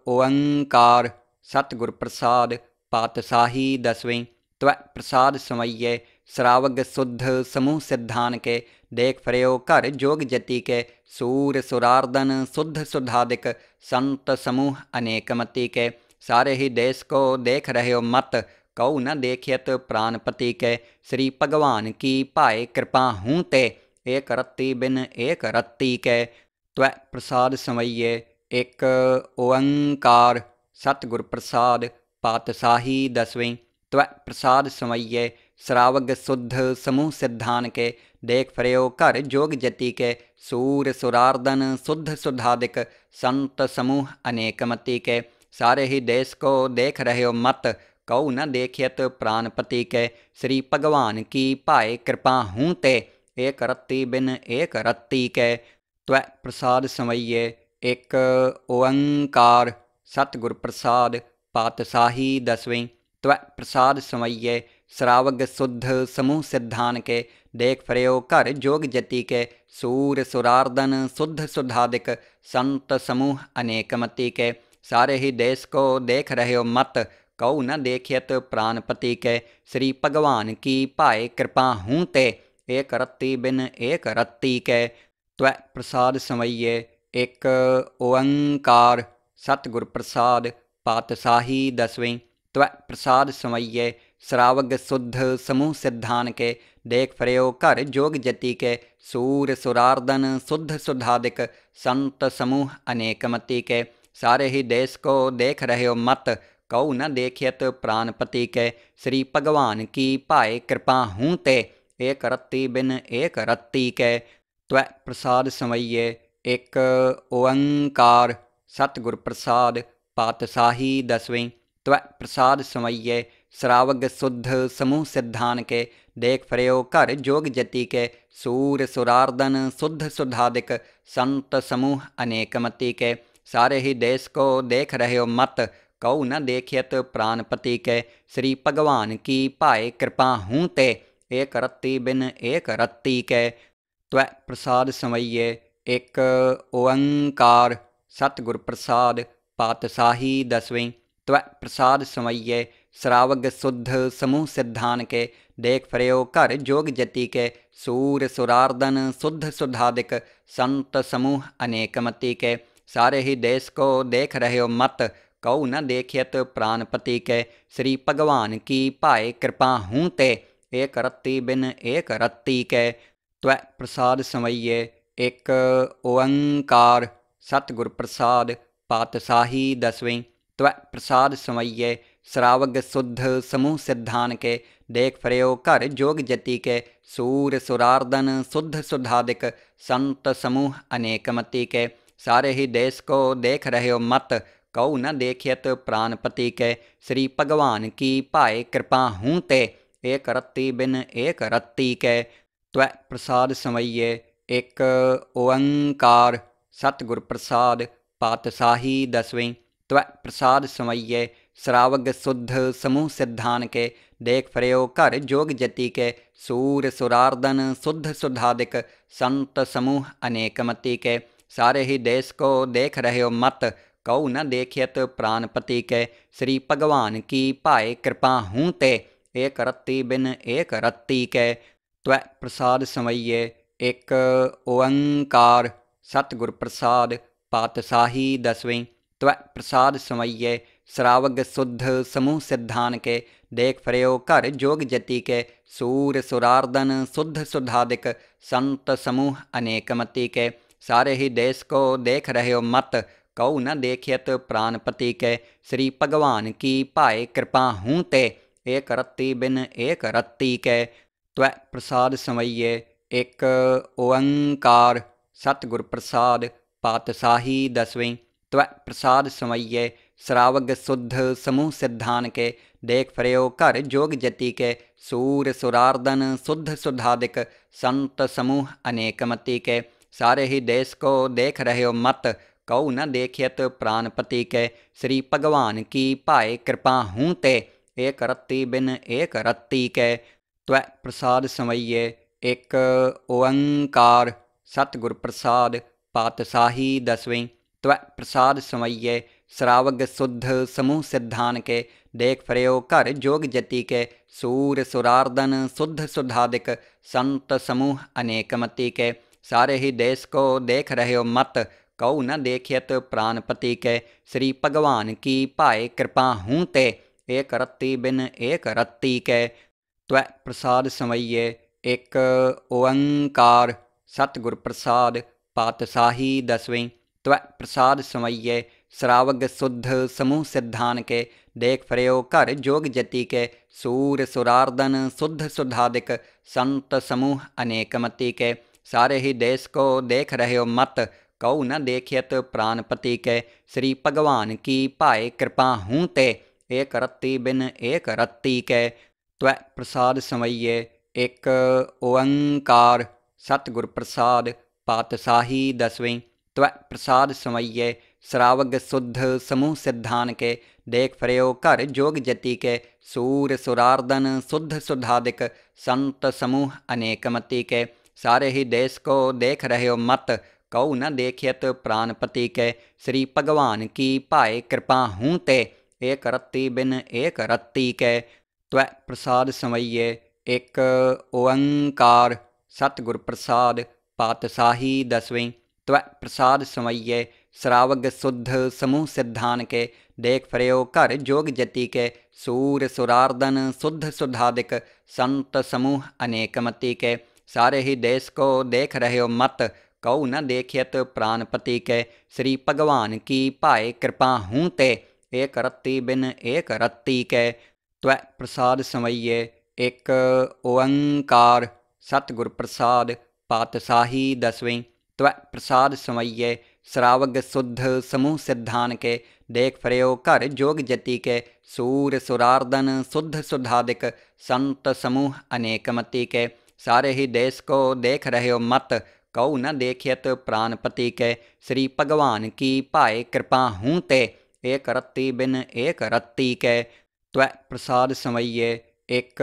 A: ओंकार, सतगुर प्रसाद पातशाही दसवीं, त्वै प्रसाद समइये श्रावग शुद्ध समूह सिद्धान के, देख फर्यो घर जोग जति के, सूर सुरार्दन शुद्ध सुधादिक, संत समूह अनेक मति के, सारे ही देश को देख रहे हो मत, कऊ न देखियत प्राणपति के, श्री भगवान की पाए कृपा हूँ ते, एक रत्ती बिन एक रत्ती के, त्वै प्रसाद समइये एक ओंकार, सतगुर प्रसाद पातशाही दसवीं, त्वै प्रसाद समइये श्रावग शुद्ध समूह सिद्धान के, देख फर्यो घर जोग जति के, सूर सुरार्दन शुद्ध सुधादिक, संत समूह अनेक मति के, सारे ही देश को देख रहे हो मत, कऊ न देखियत प्राणपति के, श्री भगवान की पाए कृपा हूँ ते, एक रत्ती बिन एक रत्ती के, त्वै प्रसाद समइये एक ओंकार, सतगुर प्रसाद पातशाही दसवीं, त्वै प्रसाद समइये श्रावग शुद्ध समूह सिद्धान के, देख फर्यो घर जोग जति के, सूर सुरार्दन शुद्ध सुधादिक, संत समूह अनेक मति के, सारे ही देश को देख रहे हो मत, कऊ न देखियत प्राणपति के, श्री भगवान की पाए कृपा हूँ ते, एक रत्ती बिन एक रत्ती के, त्वै प्रसाद समइये एक ओंकार, सतगुर प्रसाद पातशाही दसवीं, त्वै प्रसाद समइये श्रावग शुद्ध समूह सिद्धान के, देख फर्यो घर जोग जति के, सूर सुरार्दन शुद्ध सुधादिक, संत समूह अनेक मति के, सारे ही देश को देख रहे हो मत, कऊ न देखियत प्राणपति के, श्री भगवान की पाए कृपा हूँ ते, एक रत्ती बिन एक रत्ती के, त्वै प्रसाद समइये एक ओंकार, सतगुर प्रसाद पातशाही दसवीं, त्वै प्रसाद समइये श्रावग शुद्ध समूह सिद्धान के, देख फर्यो घर जोग जति के, सूर सुरार्दन शुद्ध सुधादिक, संत समूह अनेक मति के, सारे ही देश को देख रहे हो मत, कऊ न देखियत प्राणपति के, श्री भगवान की पाए कृपा हूँ ते, एक रत्ती बिन एक रत्ती के, त्वै प्रसाद समइये एक ओंकार, सतगुर प्रसाद पातशाही दसवीं, त्वै प्रसाद समइये श्रावग शुद्ध समूह सिद्धान के, देख फर्यो घर जोग जति के, सूर सुरार्दन शुद्ध सुधादिक, संत समूह अनेक मति के, सारे ही देश को देख रहे हो मत, कऊ न देखियत प्राणपति के, श्री भगवान की पाए कृपा हूँ ते, एक रत्ती बिन एक रत्ती के, त्वै प्रसाद समइये एक ओंकार, सतगुर प्रसाद पातशाही दसवीं, त्वै प्रसाद समइये श्रावग शुद्ध समूह सिद्धान के, देख फर्यो घर जोग जति के, सूर सुरार्दन शुद्ध सुधादिक, संत समूह अनेक मति के, सारे ही देश को देख रहे हो मत, कऊ न देखियत प्राणपति के, श्री भगवान की पाए कृपा हूँ ते, एक रत्ती बिन एक रत्ती के, त्वै प्रसाद समइये एक ओंकार, सतगुर प्रसाद पातशाही दसवीं, त्वै प्रसाद समइये श्रावग शुद्ध समूह सिद्धान के, देख फर्यो घर जोग जति के, सूर सुरार्दन शुद्ध सुधादिक, संत समूह अनेक मति के, सारे ही देश को देख रहे हो मत, कऊ न देखियत प्राणपति के, श्री भगवान की पाए कृपा हूँ ते, एक रत्ती बिन एक रत्ती के, त्वै प्रसाद समइये एक ओंकार, सतगुर प्रसाद पातशाही दसवीं, त्वै प्रसाद समइये श्रावग शुद्ध समूह सिद्धान के, देख फर्यो घर जोग जति के, सूर सुरार्दन शुद्ध सुधादिक, संत समूह अनेक मति के, सारे ही देश को देख रहे हो मत, कऊ न देखियत प्राणपति के, श्री भगवान की पाए कृपा हूँ ते, एक रत्ती बिन एक रत्ती के, त्वै प्रसाद समइये एक ओंकार, सतगुर प्रसाद पातशाही दसवीं, त्वै प्रसाद समइये श्रावग शुद्ध समूह सिद्धान के, देख फरयो घर जोग जति के, सूर सुरार्दन शुद्ध सुधादिक, संत समूह अनेक मति के, सारे ही देश को देख रहे हो मत, कऊ न देखियत प्राणपति के, श्री भगवान की पाए कृपा हूँ ते, एक रत्ती बिन एक रत्ती के, त्वै प्रसाद समइये एक ओंकार, सतगुर प्रसाद पातशाही दसवीं, त्वै प्रसाद समइये श्रावग शुद्ध समूह सिद्धान के, देख फरयो घर जोग जति के, सूर सुरार्दन शुद्ध सुधादिक, संत समूह अनेक मति के, सारे ही देश को देख रहे हो मत, कऊ न देखियत प्राणपति के, श्री भगवान की पाए कृपा हूँ ते, एक रत्ती बिन एक रत्ती के, त्वै प्रसाद समइये एक ओंकार, सतगुर प्रसाद पातशाही दसवीं, त्वै प्रसाद समइये श्रावग शुद्ध समूह सिद्धान के, देख फरयो घर जोग जति के, सूर सुरार्दन शुद्ध सुधादिक, संत समूह अनेक मति के, सारे ही देश को देख रहे हो मत, कऊ न देखियत प्राणपति के, श्री भगवान की पाए कृपा हूँ ते, एक रत्ती बिन एक रत्ती के, त्वै प्रसाद समइये एक ओंकार, सतगुर प्रसाद पातशाही दसवीं, त्वै प्रसाद समइये श्रावग शुद्ध समूह सिद्धान के, देख फरयो घर जोग जति के, सूर सुरार्दन शुद्ध सुधादिक, संत समूह अनेक मति के, सारे ही देश को देख रहे हो मत, कऊ न देखियत प्राणपति के, श्री भगवान की पाए कृपा हूँ ते, एक रत्ती बिन एक रत्ती के, त्वै प्रसाद समइये एक ओंकार, सतगुर प्रसाद पातशाही दसवीं, त्वै प्रसाद समइये श्रावग शुद्ध समूह सिद्धान के, देख फरयो घर जोग जति के, सूर सुरार्दन शुद्ध सुधादिक, संत समूह अनेक मति के, सारे ही देश को देख रहे हो मत, कऊ न देखियत प्राणपति के, श्री भगवान की पाए कृपा हूँ ते, एक रत्ती बिन एक रत्ती के, त्वै प्रसाद समइये एक ओंकार, सतगुर प्रसाद पातशाही दसवीं, त्वै प्रसाद समइये श्रावग शुद्ध समूह सिद्धान के, देख फरयो घर जोग जति के, सूर सुरार्दन शुद्ध सुधादिक, संत समूह अनेक मति के, सारे ही देश को देख रहे हो मत, कऊ न देखियत प्राणपति के, श्री भगवान की पाए कृपा हूँ ते, एक रत्ती बिन एक रत्ती के, त्वै प्रसाद समइये एक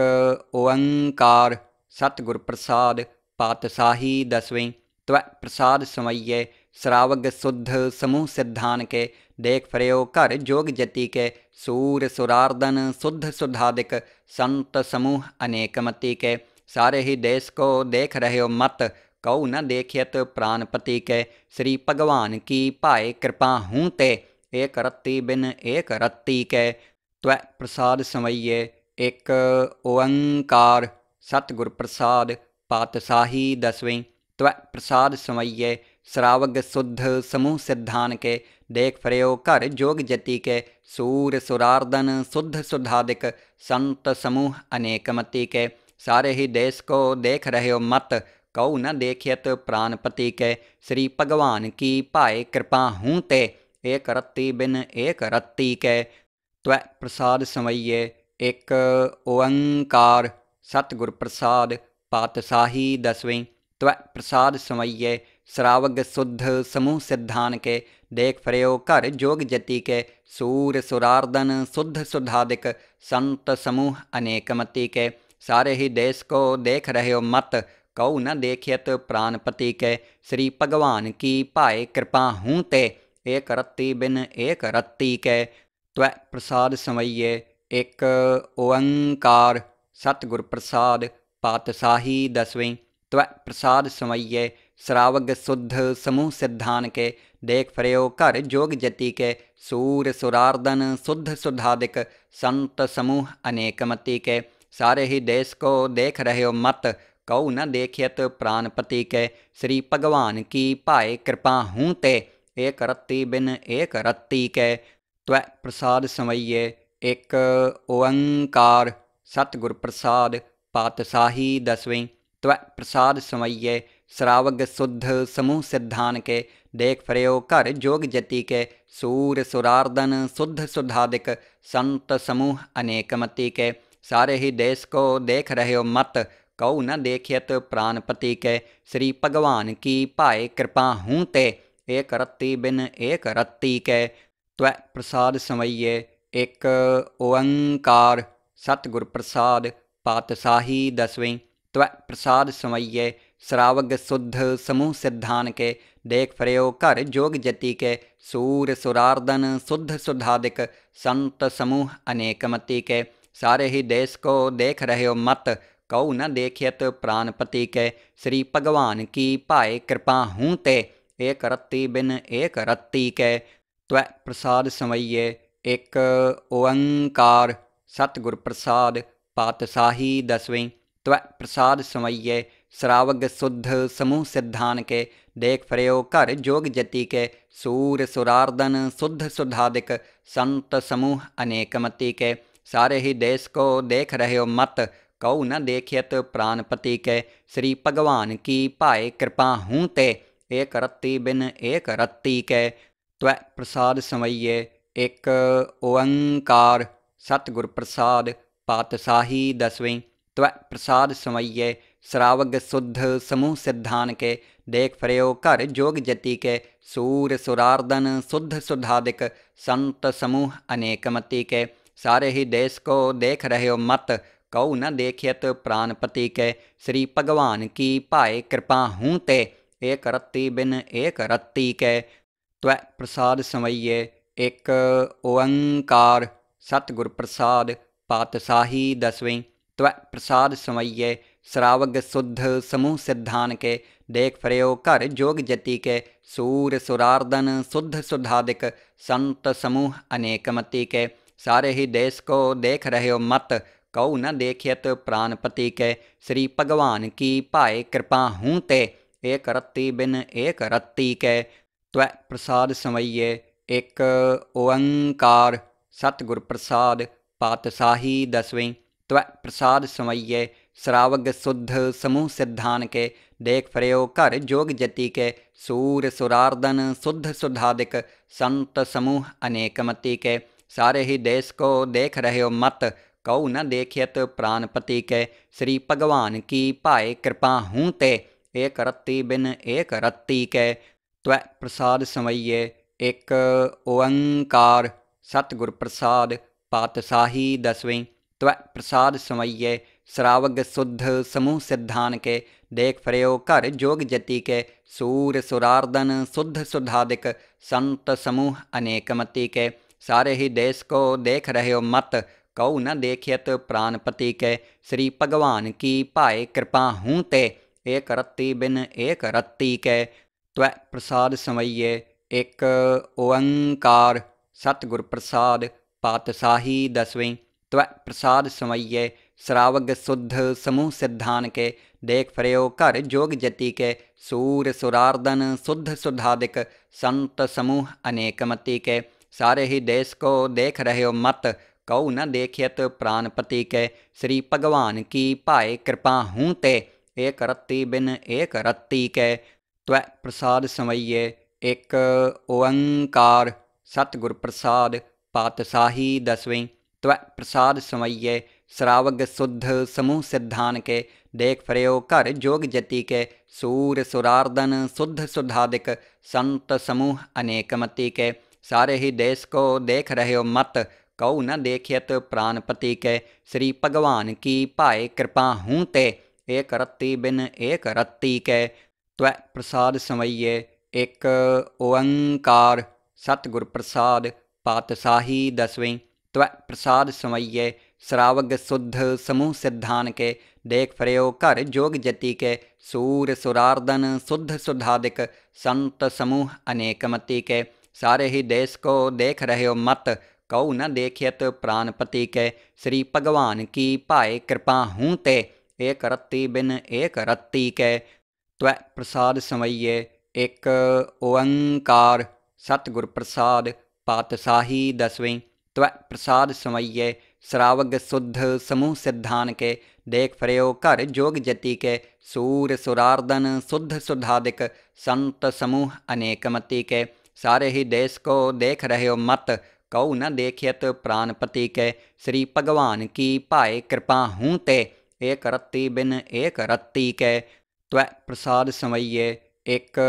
A: ओंकार, सतगुर प्रसाद पातशाही दसवीं, त्वै प्रसाद समइये श्रावग शुद्ध समूह सिद्धान के, देख फरयो घर जोग जति के, सूर सुरार्दन शुद्ध सुधादिक, संत समूह अनेक मति के, सारे ही देश को देख रहे हो मत, कऊ न देखियत प्राणपति के, श्री भगवान की पाए कृपा हूँ ते, एक रत्ती बिन एक रत्ती के, त्वै प्रसाद समइये एक ओंकार, सतगुर प्रसाद पातशाही दसवीं, त्वै प्रसाद समइये श्रावग शुद्ध समूह सिद्धान के, देख फरयो घर जोग जति के, सूर सुरार्दन शुद्ध सुधादिक, संत समूह अनेक मति के, सारे ही देश को देख रहे हो मत, कऊ न देखियत प्राणपति के, श्री भगवान की पाए कृपा हूँ ते, एक रत्ती बिन एक रत्ती के, त्वै प्रसाद समइये एक ओंकार, सतगुर प्रसाद पातशाही दसवीं, त्वै प्रसाद समइये श्रावग शुद्ध समूह सिद्धान के, देख फरयो घर जोग जति के, सूर सुरार्दन शुद्ध सुधादिक, संत समूह अनेक मति के, सारे ही देश को देख रहे हो मत, कऊ न देखियत प्राणपति के, श्री भगवान की पाए कृपा हूँ ते, एक रत्ती बिन एक रत्ती के, त्वै प्रसाद समइये एक ओंकार, सतगुर प्रसाद पातशाही दसवीं, त्वै प्रसाद समइये श्रावग शुद्ध समूह सिद्धान के, देख फरयो घर जोग जति के, सूर सुरार्दन शुद्ध सुधादिक, संत समूह अनेक मति के, सारे ही देश को देख रहे हो मत, कऊ न देखियत प्राणपति के, श्री भगवान की पाए कृपा हूँ ते, एक रत्ती बिन एक रत्ती के, त्वै प्रसाद समइये एक ओंकार, सतगुर प्रसाद पातशाही दसवीं, त्वै प्रसाद समइये श्रावग शुद्ध समूह सिद्धान के, देख फरियो घर जोग जति के सूर सुरार्दन शुद्ध सुधादिक संत समूह अनेक मति के सारे ही देश को देख रहे हो मत कऊ न देखियत प्राणपति के श्री भगवान की पाए कृपा हूँ ते एक रत्ती बिन एक रत्ती के त्वै प्रसाद समैये एक ओंकार सतगुर प्रसाद पातशाही दसवीं त्वै प्रसाद समैये श्रावग शुद्ध समूह सिद्धान के देख फरियो घर जोग जति के सूर सुरार्दन शुद्ध सुधादिक संत समूह अनेक मति के सारे ही देश को देख रहे हो मत कऊ न देखियत प्राणपति के श्री भगवान की पाए कृपा हूँ ते एक रत्ती बिन एक रत्ती के त्वै प्रसाद समैये एक ओंकार सतगुर प्रसाद पातशाही दसवीं त्वै प्रसाद समैये श्रावग शुद्ध समूह सिद्धान के देख फरियो घर जोग जति के सूर सुरार्दन शुद्ध सुधादिक संत समूह अनेक मति के सारे ही देश को देख रहे हो मत कऊ न देखियत प्राणपति के श्री भगवान की पाए कृपा हूँ ते एक रत्ती बिन एक रत्ती के त्वै प्रसाद समैये एक ओंकार सतगुर प्रसाद पातशाही दसवीं त्वै प्रसाद समैये श्रावग शुद्ध समूह सिद्धान के देख फरियो घर जोग जति के सूर सुरार्दन शुद्ध सुधादिक संत समूह अनेक मति के सारे ही देश को देख रहे हो मत कऊ न देखियत प्राणपति के श्री भगवान की पाए कृपा हूँ ते एक रत्ती बिन एक रत्ती के त्वै प्रसाद समैये एक ओंकार सतगुर प्रसाद पातशाही दसवीं त्वै प्रसाद समैये श्रावग शुद्ध समूह सिद्धान के देख फरियो घर जोग जति के सूर सुरार्दन शुद्ध सुधादिक संत समूह अनेक मति के सारे ही देश को देख रहे हो मत कऊ न देखियत प्राणपति के श्री भगवान की पाए कृपा हूँ ते एक रत्ती बिन एक रत्ती के त्वै प्रसाद समैये एक ओंकार सतगुर प्रसाद पातशाही दसवीं त्वै प्रसाद समैये श्रावग शुद्ध समूह सिद्धान के देख फरियो घर जोग जति के सूर सुरार्दन शुद्ध सुधादिक संत समूह अनेक मति के सारे ही देश को देख रहे हो मत कऊ न देखियत प्राणपति के श्री भगवान की पाए कृपा हूँ ते एक रत्ती बिन एक रत्ती के त्वै प्रसाद समैये एक ओंकार सतगुर प्रसाद पातशाही दसवीं त्वै प्रसाद समैये श्रावग शुद्ध समूह सिद्धान के देख फरियो घर जोग जति के सूर सुरार्दन शुद्ध सुधादिक संत समूह अनेक मति के सारे ही देश को देख रहे हो मत कऊ न देखियत प्राणपति के श्री भगवान की पाए कृपा हूँ ते एक रत्ती बिन एक रत्ती के त्वै प्रसाद समैये एक ओंकार सतगुर प्रसाद पातशाही दसवीं त्वै प्रसाद समैये श्रावग शुद्ध समूह सिद्धान के देख फरियो घर जोग जति के सूर सुरार्दन शुद्ध सुधादिक संत समूह अनेक मति के सारे ही देश को देख रहे हो मत कऊ न देखियत प्राणपति के श्री भगवान की पाए कृपा हूँ ते एक रत्ती बिन एक रत्ती के त्वै प्रसाद समैये एक ओंकार सतगुर प्रसाद पातशाही दसवीं त्वै प्रसाद समैये श्रावग शुद्ध समूह सिद्धान के देख फरियो घर जोग जति के सूर सुरार्दन शुद्ध सुधादिक संत समूह अनेक मति के सारे ही देश को देख रहे हो मत कऊ न देखियत प्राणपति के श्री भगवान की पाए कृपा हूँ ते एक रत्ती बिन एक रत्ती के त्वै प्रसाद समैये एक ओंकार सतगुर प्रसाद पातशाही दसवीं त्वै प्रसाद समैये श्रावग शुद्ध समूह सिद्धान के देख फरियो घर जोग जति के सूर सुरार्दन शुद्ध सुधादिक संत समूह अनेक मति के सारे ही देश को देख रहे हो मत कऊ न देखियत प्राणपति के श्री भगवान की पाए कृपा हूँ ते एक रत्ती बिन एक रत्ती के त्वै प्रसाद समैये एक ओंकार सतगुर प्रसाद पातशाही दसवीं त्वै प्रसाद समैये श्रावग शुद्ध समूह सिद्धान के, देख फरियो घर जोग जति के, सूर सुरार्दन शुद्ध सुधादिक, संत समूह अनेक मति के, सारे ही देश को देख रहे हो मत, कऊ न देखियत प्राणपति के, श्री भगवान की पाए कृपा हूँ ते, एक रत्ती बिन एक रत्ती के, त्वै प्रसाद समैये एक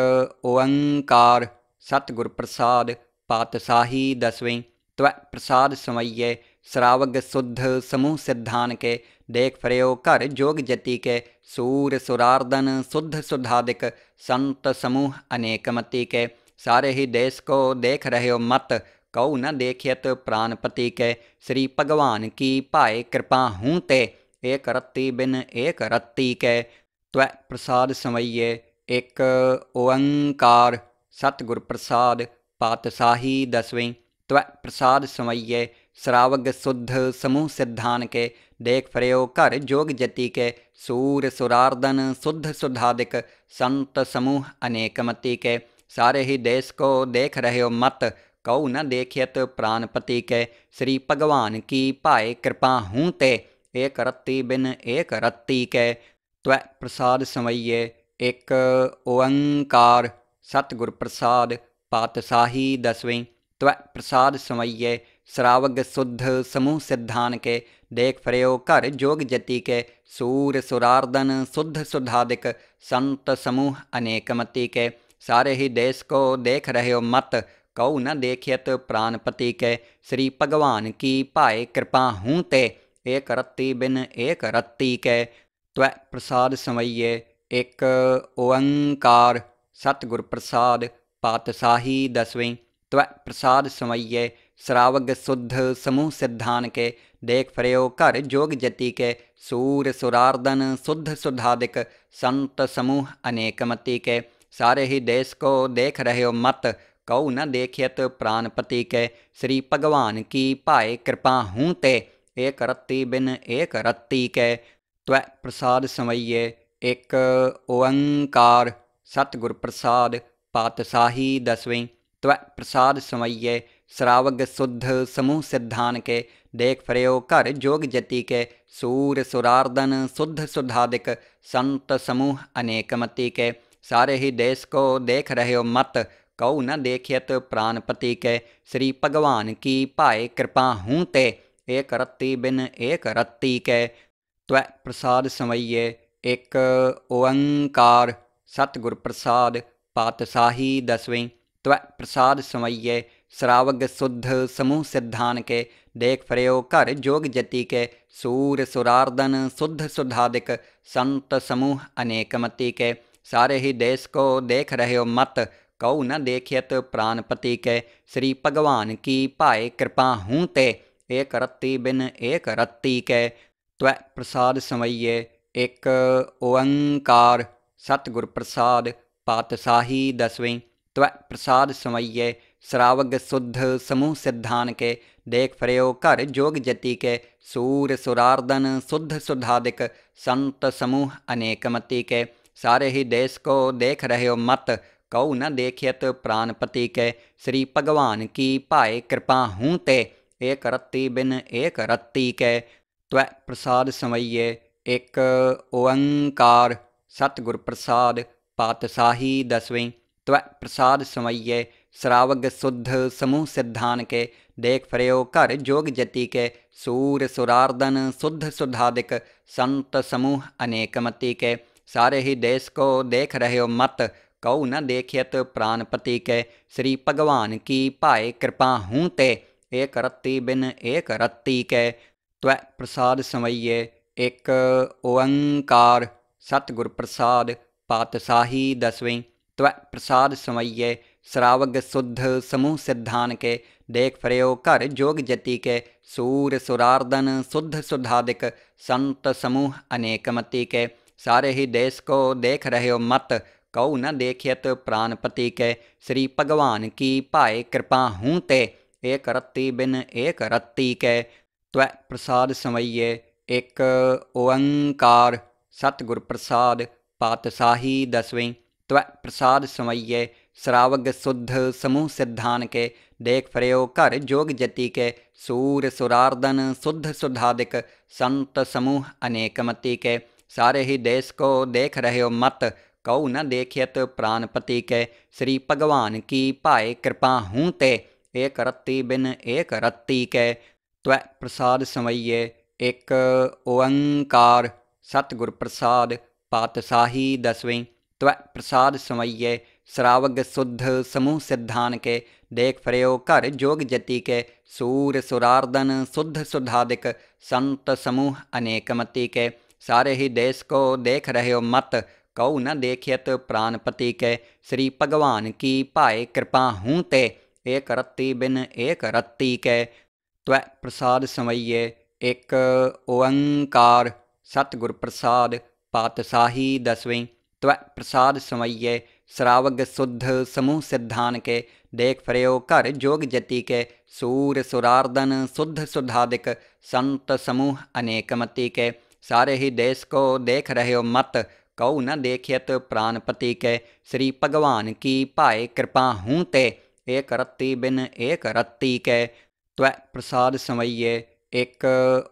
A: ओंकार, सतगुर प्रसाद पातशाही दसवीं, त्वै प्रसाद समैये श्रावग शुद्ध समूह सिद्धान के, देख फरियो घर जोग जति के, सूर सुरार्दन शुद्ध सुधादिक, संत समूह अनेक मति के, सारे ही देश को देख रहे हो मत, कऊ न देखियत प्राणपति के, श्री भगवान की पाए कृपा हूँ ते, एक रत्ती बिन एक रत्ती के, त्वै प्रसाद समैये एक ओंकार, सतगुर प्रसाद पातशाही दसवीं, त्वै प्रसाद समैये श्रावग शुद्ध समूह सिद्धान के, देख फरियो घर जोग जति के, सूर सुरार्दन शुद्ध सुधादिक, संत समूह अनेक मति के, सारे ही देश को देख रहे हो मत, कऊ न देखियत प्राणपति के, श्री भगवान की पाए कृपा हूँ ते, एक रत्ती बिन एक रत्ती के, त्वै प्रसाद समैये एक ओंकार, सतगुर प्रसाद पातशाही दसवीं, त्वै प्रसाद समैये श्रावग शुद्ध समूह सिद्धान के, देख फरियो घर जोग जति के, सूर सुरार्दन शुद्ध सुधादिक, संत समूह अनेक मति के, सारे ही देश को देख रहे हो मत, कऊ न देखियत प्राणपति के, श्री भगवान की पाए कृपा हूँ ते, एक रत्ती बिन एक रत्ती के, त्वै प्रसाद समैये एक ओंकार, सतगुर प्रसाद पातशाही दसवीं, त्वै प्रसाद समैये श्रावग शुद्ध समूह सिद्धान के, देख फरियो घर जोग जति के, सूर सुरार्दन शुद्ध सुधादिक, संत समूह अनेक मति के, सारे ही देश को देख रहे हो मत, कऊ न देखियत प्राणपति के, श्री भगवान की पाए कृपा हूँ ते, एक रत्ती बिन एक रत्ती के, त्वै प्रसाद समैये एक ओंकार, सतगुर प्रसाद पातशाही दसवीं, त्वै प्रसाद समैये श्रावग शुद्ध समूह सिद्धान के, देख फरियो घर जोग जति के, सूर सुरार्दन शुद्ध सुधादिक, संत समूह अनेक मति के, सारे ही देश को देख रहे हो मत, कऊ न देखियत प्राणपति के, श्री भगवान की पाए कृपा हूँ ते, एक रत्ती बिन एक रत्ती के, त्वै प्रसाद समैये एक ओंकार, सतगुर प्रसाद पातशाही दसवीं, त्वै प्रसाद समैये श्रावग शुद्ध समूह सिद्धान के, देख फरियो घर जोग जति के, सूर सुरार्दन शुद्ध सुधादिक, संत समूह अनेक मति के, सारे ही देश को देख रहे हो मत, कऊ न देखियत प्राणपति के, श्री भगवान की पाए कृपा हूँ ते, एक रत्ती बिन एक रत्ती के, त्वै प्रसाद समैये एक ओंकार, सतगुर प्रसाद पातशाही दसवीं, त्वै प्रसाद समैये श्रावग शुद्ध समूह सिद्धान के, देख फरियो घर जोग जति के, सूर सुरार्दन शुद्ध सुधादिक, संत समूह अनेक मति के, सारे ही देश को देख रहे हो मत, कऊ न देखियत प्राणपति के, श्री भगवान की पाए कृपा हूँ ते, एक रत्ती बिन एक रत्ती के, त्वै प्रसाद समैये एक ओंकार, सतगुर प्रसाद पातशाही दसवीं, त्वै प्रसाद समैये श्रावग शुद्ध समूह सिद्धान के, देख फरियो घर जोग जति के, सूर सुरार्दन शुद्ध सुधादिक, संत समूह अनेक मति के, सारे ही देश को देख रहे हो मत, कऊ न देखियत प्राणपति के, श्री भगवान की पाए कृपा हूँ ते, एक रत्ती बिन एक रत्ती के, त्वै प्रसाद समैये एक ओंकार, सतगुर प्रसाद पातशाही दसवीं, त्वै प्रसाद समैये श्रावग शुद्ध समूह सिद्धान के, देख फरियो घर जोग जति के, सूर सुरार्दन शुद्ध सुधादिक, संत समूह अनेक मति के, सारे ही देश को देख रहे हो मत, कऊ न देखियत प्राणपति के, श्री भगवान की पाए कृपा हूँ ते, एक रत्ती बिन एक रत्ती के, त्वै प्रसाद समैये एक ओंकार, सतगुर प्रसाद पातशाही दसवीं, त्वै प्रसाद समैये श्रावग शुद्ध समूह सिद्धान के, देख फर्यो घर जोग जति के, सूर सुरार्दन शुद्ध सुधादिक, संत समूह अनेक मति के, सारे ही देश को देख रहे हो मत, कऊ न देखियत प्राणपति के, श्री भगवान की पाए कृपा हूँ ते, एक रत्ती बिन एक रत्ती के, त्वै प्रसाद समइये एक ओंकार, सतगुर प्रसाद पातशाही दसवीं, त्वै प्रसाद समइये श्रावग शुद्ध समूह सिद्धान के, देख फर्यो घर जोग जति के, सूर सुरार्दन शुद्ध सुधादिक, संत समूह अनेक मति के, सारे ही देश को देख रहे हो मत, कऊ न देखियत प्राणपति के, श्री भगवान की पाए कृपा हूँ ते, एक रत्ती बिन एक रत्ती के, त्वै प्रसाद समइये एक ओंकार, सतगुर प्रसाद पातशाही दसवीं, त्वै प्रसाद समइये श्रावग शुद्ध समूह सिद्धान के, देख फर्यो घर जोग जति के, सूर सुरार्दन शुद्ध सुधादिक, संत समूह अनेक मति के, सारे ही देश को देख रहे हो मत, कऊ न देखियत प्राणपति के, श्री भगवान की पाए कृपा हूँ ते, एक रत्ती बिन एक रत्ती के, त्वै प्रसाद समइये एक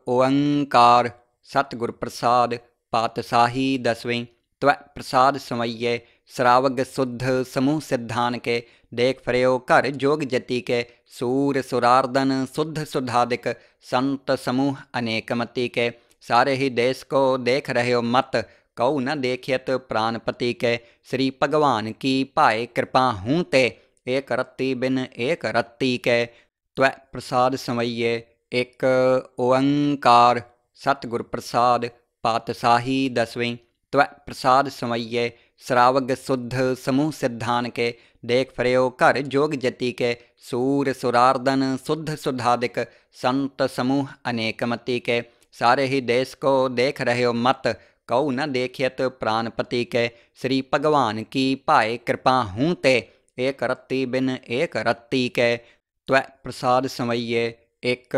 A: ओंकार, सतगुर प्रसाद पातशाही दसवीं, त्वै प्रसाद समइये श्रावग शुद्ध समूह सिद्धान के, देख फर्यो घर जोग जति के, सूर सुरार्दन शुद्ध सुधादिक, संत समूह अनेक मति के, सारे ही देश को देख रहे हो मत, कऊ न देखियत प्राणपति के, श्री भगवान की पाए कृपा हूँ ते, एक रत्ती बिन एक रत्ती के, त्वै प्रसाद समइये एक ओंकार, सतगुर प्रसाद पातशाही दसवीं, त्वै प्रसाद समइये श्रावग शुद्ध समूह सिद्धान के, देख फर्यो घर जोग जति के, सूर सुरार्दन शुद्ध सुधादिक, संत समूह अनेक मति के, सारे ही देश को देख रहे हो मत, कऊ न देखियत प्राणपति के, श्री भगवान की पाए कृपा हूँ ते, एक रत्ती बिन एक रत्ती के, त्वै प्रसाद समइये एक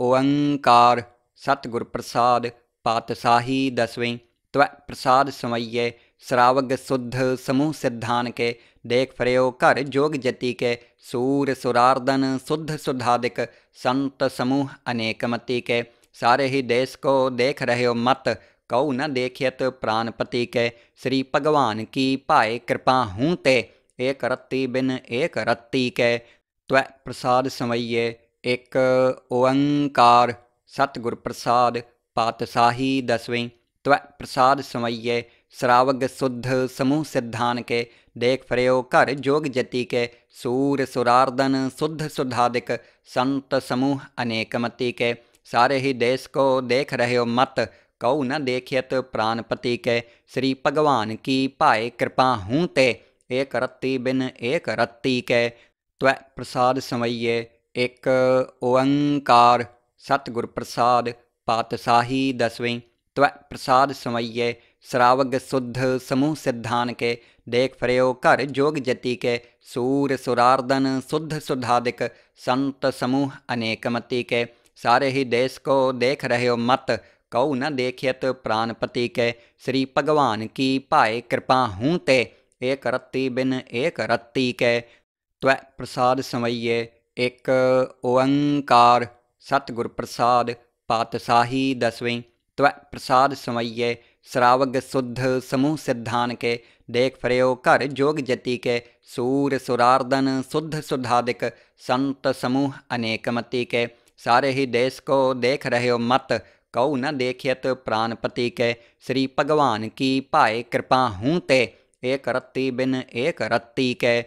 A: ओंकार, सतगुर प्रसाद पातशाही दसवीं, त्वै प्रसाद समइये श्रावग शुद्ध समूह सिद्धान के, देख फर्यो घर जोग जति के, सूर सुरार्दन शुद्ध सुधादिक, संत समूह अनेक मति के, सारे ही देश को देख रहे हो मत, कऊ न देखियत प्राणपति के, श्री भगवान की पाए कृपा हूँ ते, एक रत्ती बिन एक रत्ती के, त्वै प्रसाद समइये एक ओंकार, सतगुर प्रसाद पातशाही दसवीं, त्वै प्रसाद समइये श्रावग शुद्ध समूह सिद्धान के, देख फर्यो घर जोग जति के, सूर सुरार्दन शुद्ध सुधादिक, संत समूह अनेक मति के, सारे ही देश को देख रहे हो मत, कऊ न देखियत प्राणपति के, श्री भगवान की पाए कृपा हूँ ते, एक रत्ती बिन एक रत्ती के, त्वै प्रसाद समइये एक ओंकार, सतगुर प्रसाद पातशाही दसवीं, त्वै प्रसाद समइये श्रावग शुद्ध समूह सिद्धान के, देख फर्यो घर जोग जति के, सूर सुरार्दन शुद्ध सुधादिक, संत समूह अनेक मति के, सारे ही देश को देख रहे हो मत, कऊ न देखियत प्राणपति के, श्री भगवान की पाए कृपा हूँ ते, एक रत्ती बिन एक रत्ती के, त्वै प्रसाद समइये एक ओंकार, सतगुर प्रसाद पातशाही दसवीं, त्वै प्रसाद समइये श्रावग शुद्ध समूह सिद्धान के, देख फर्यो घर जोग जति के, सूर सुरार्दन शुद्ध सुधादिक, संत समूह अनेक मति के, सारे ही देश को देख रहे हो मत, कऊ न देखियत प्राणपति के, श्री भगवान की पाए कृपा हूँ ते, एक रत्ती बिन एक रत्ती के,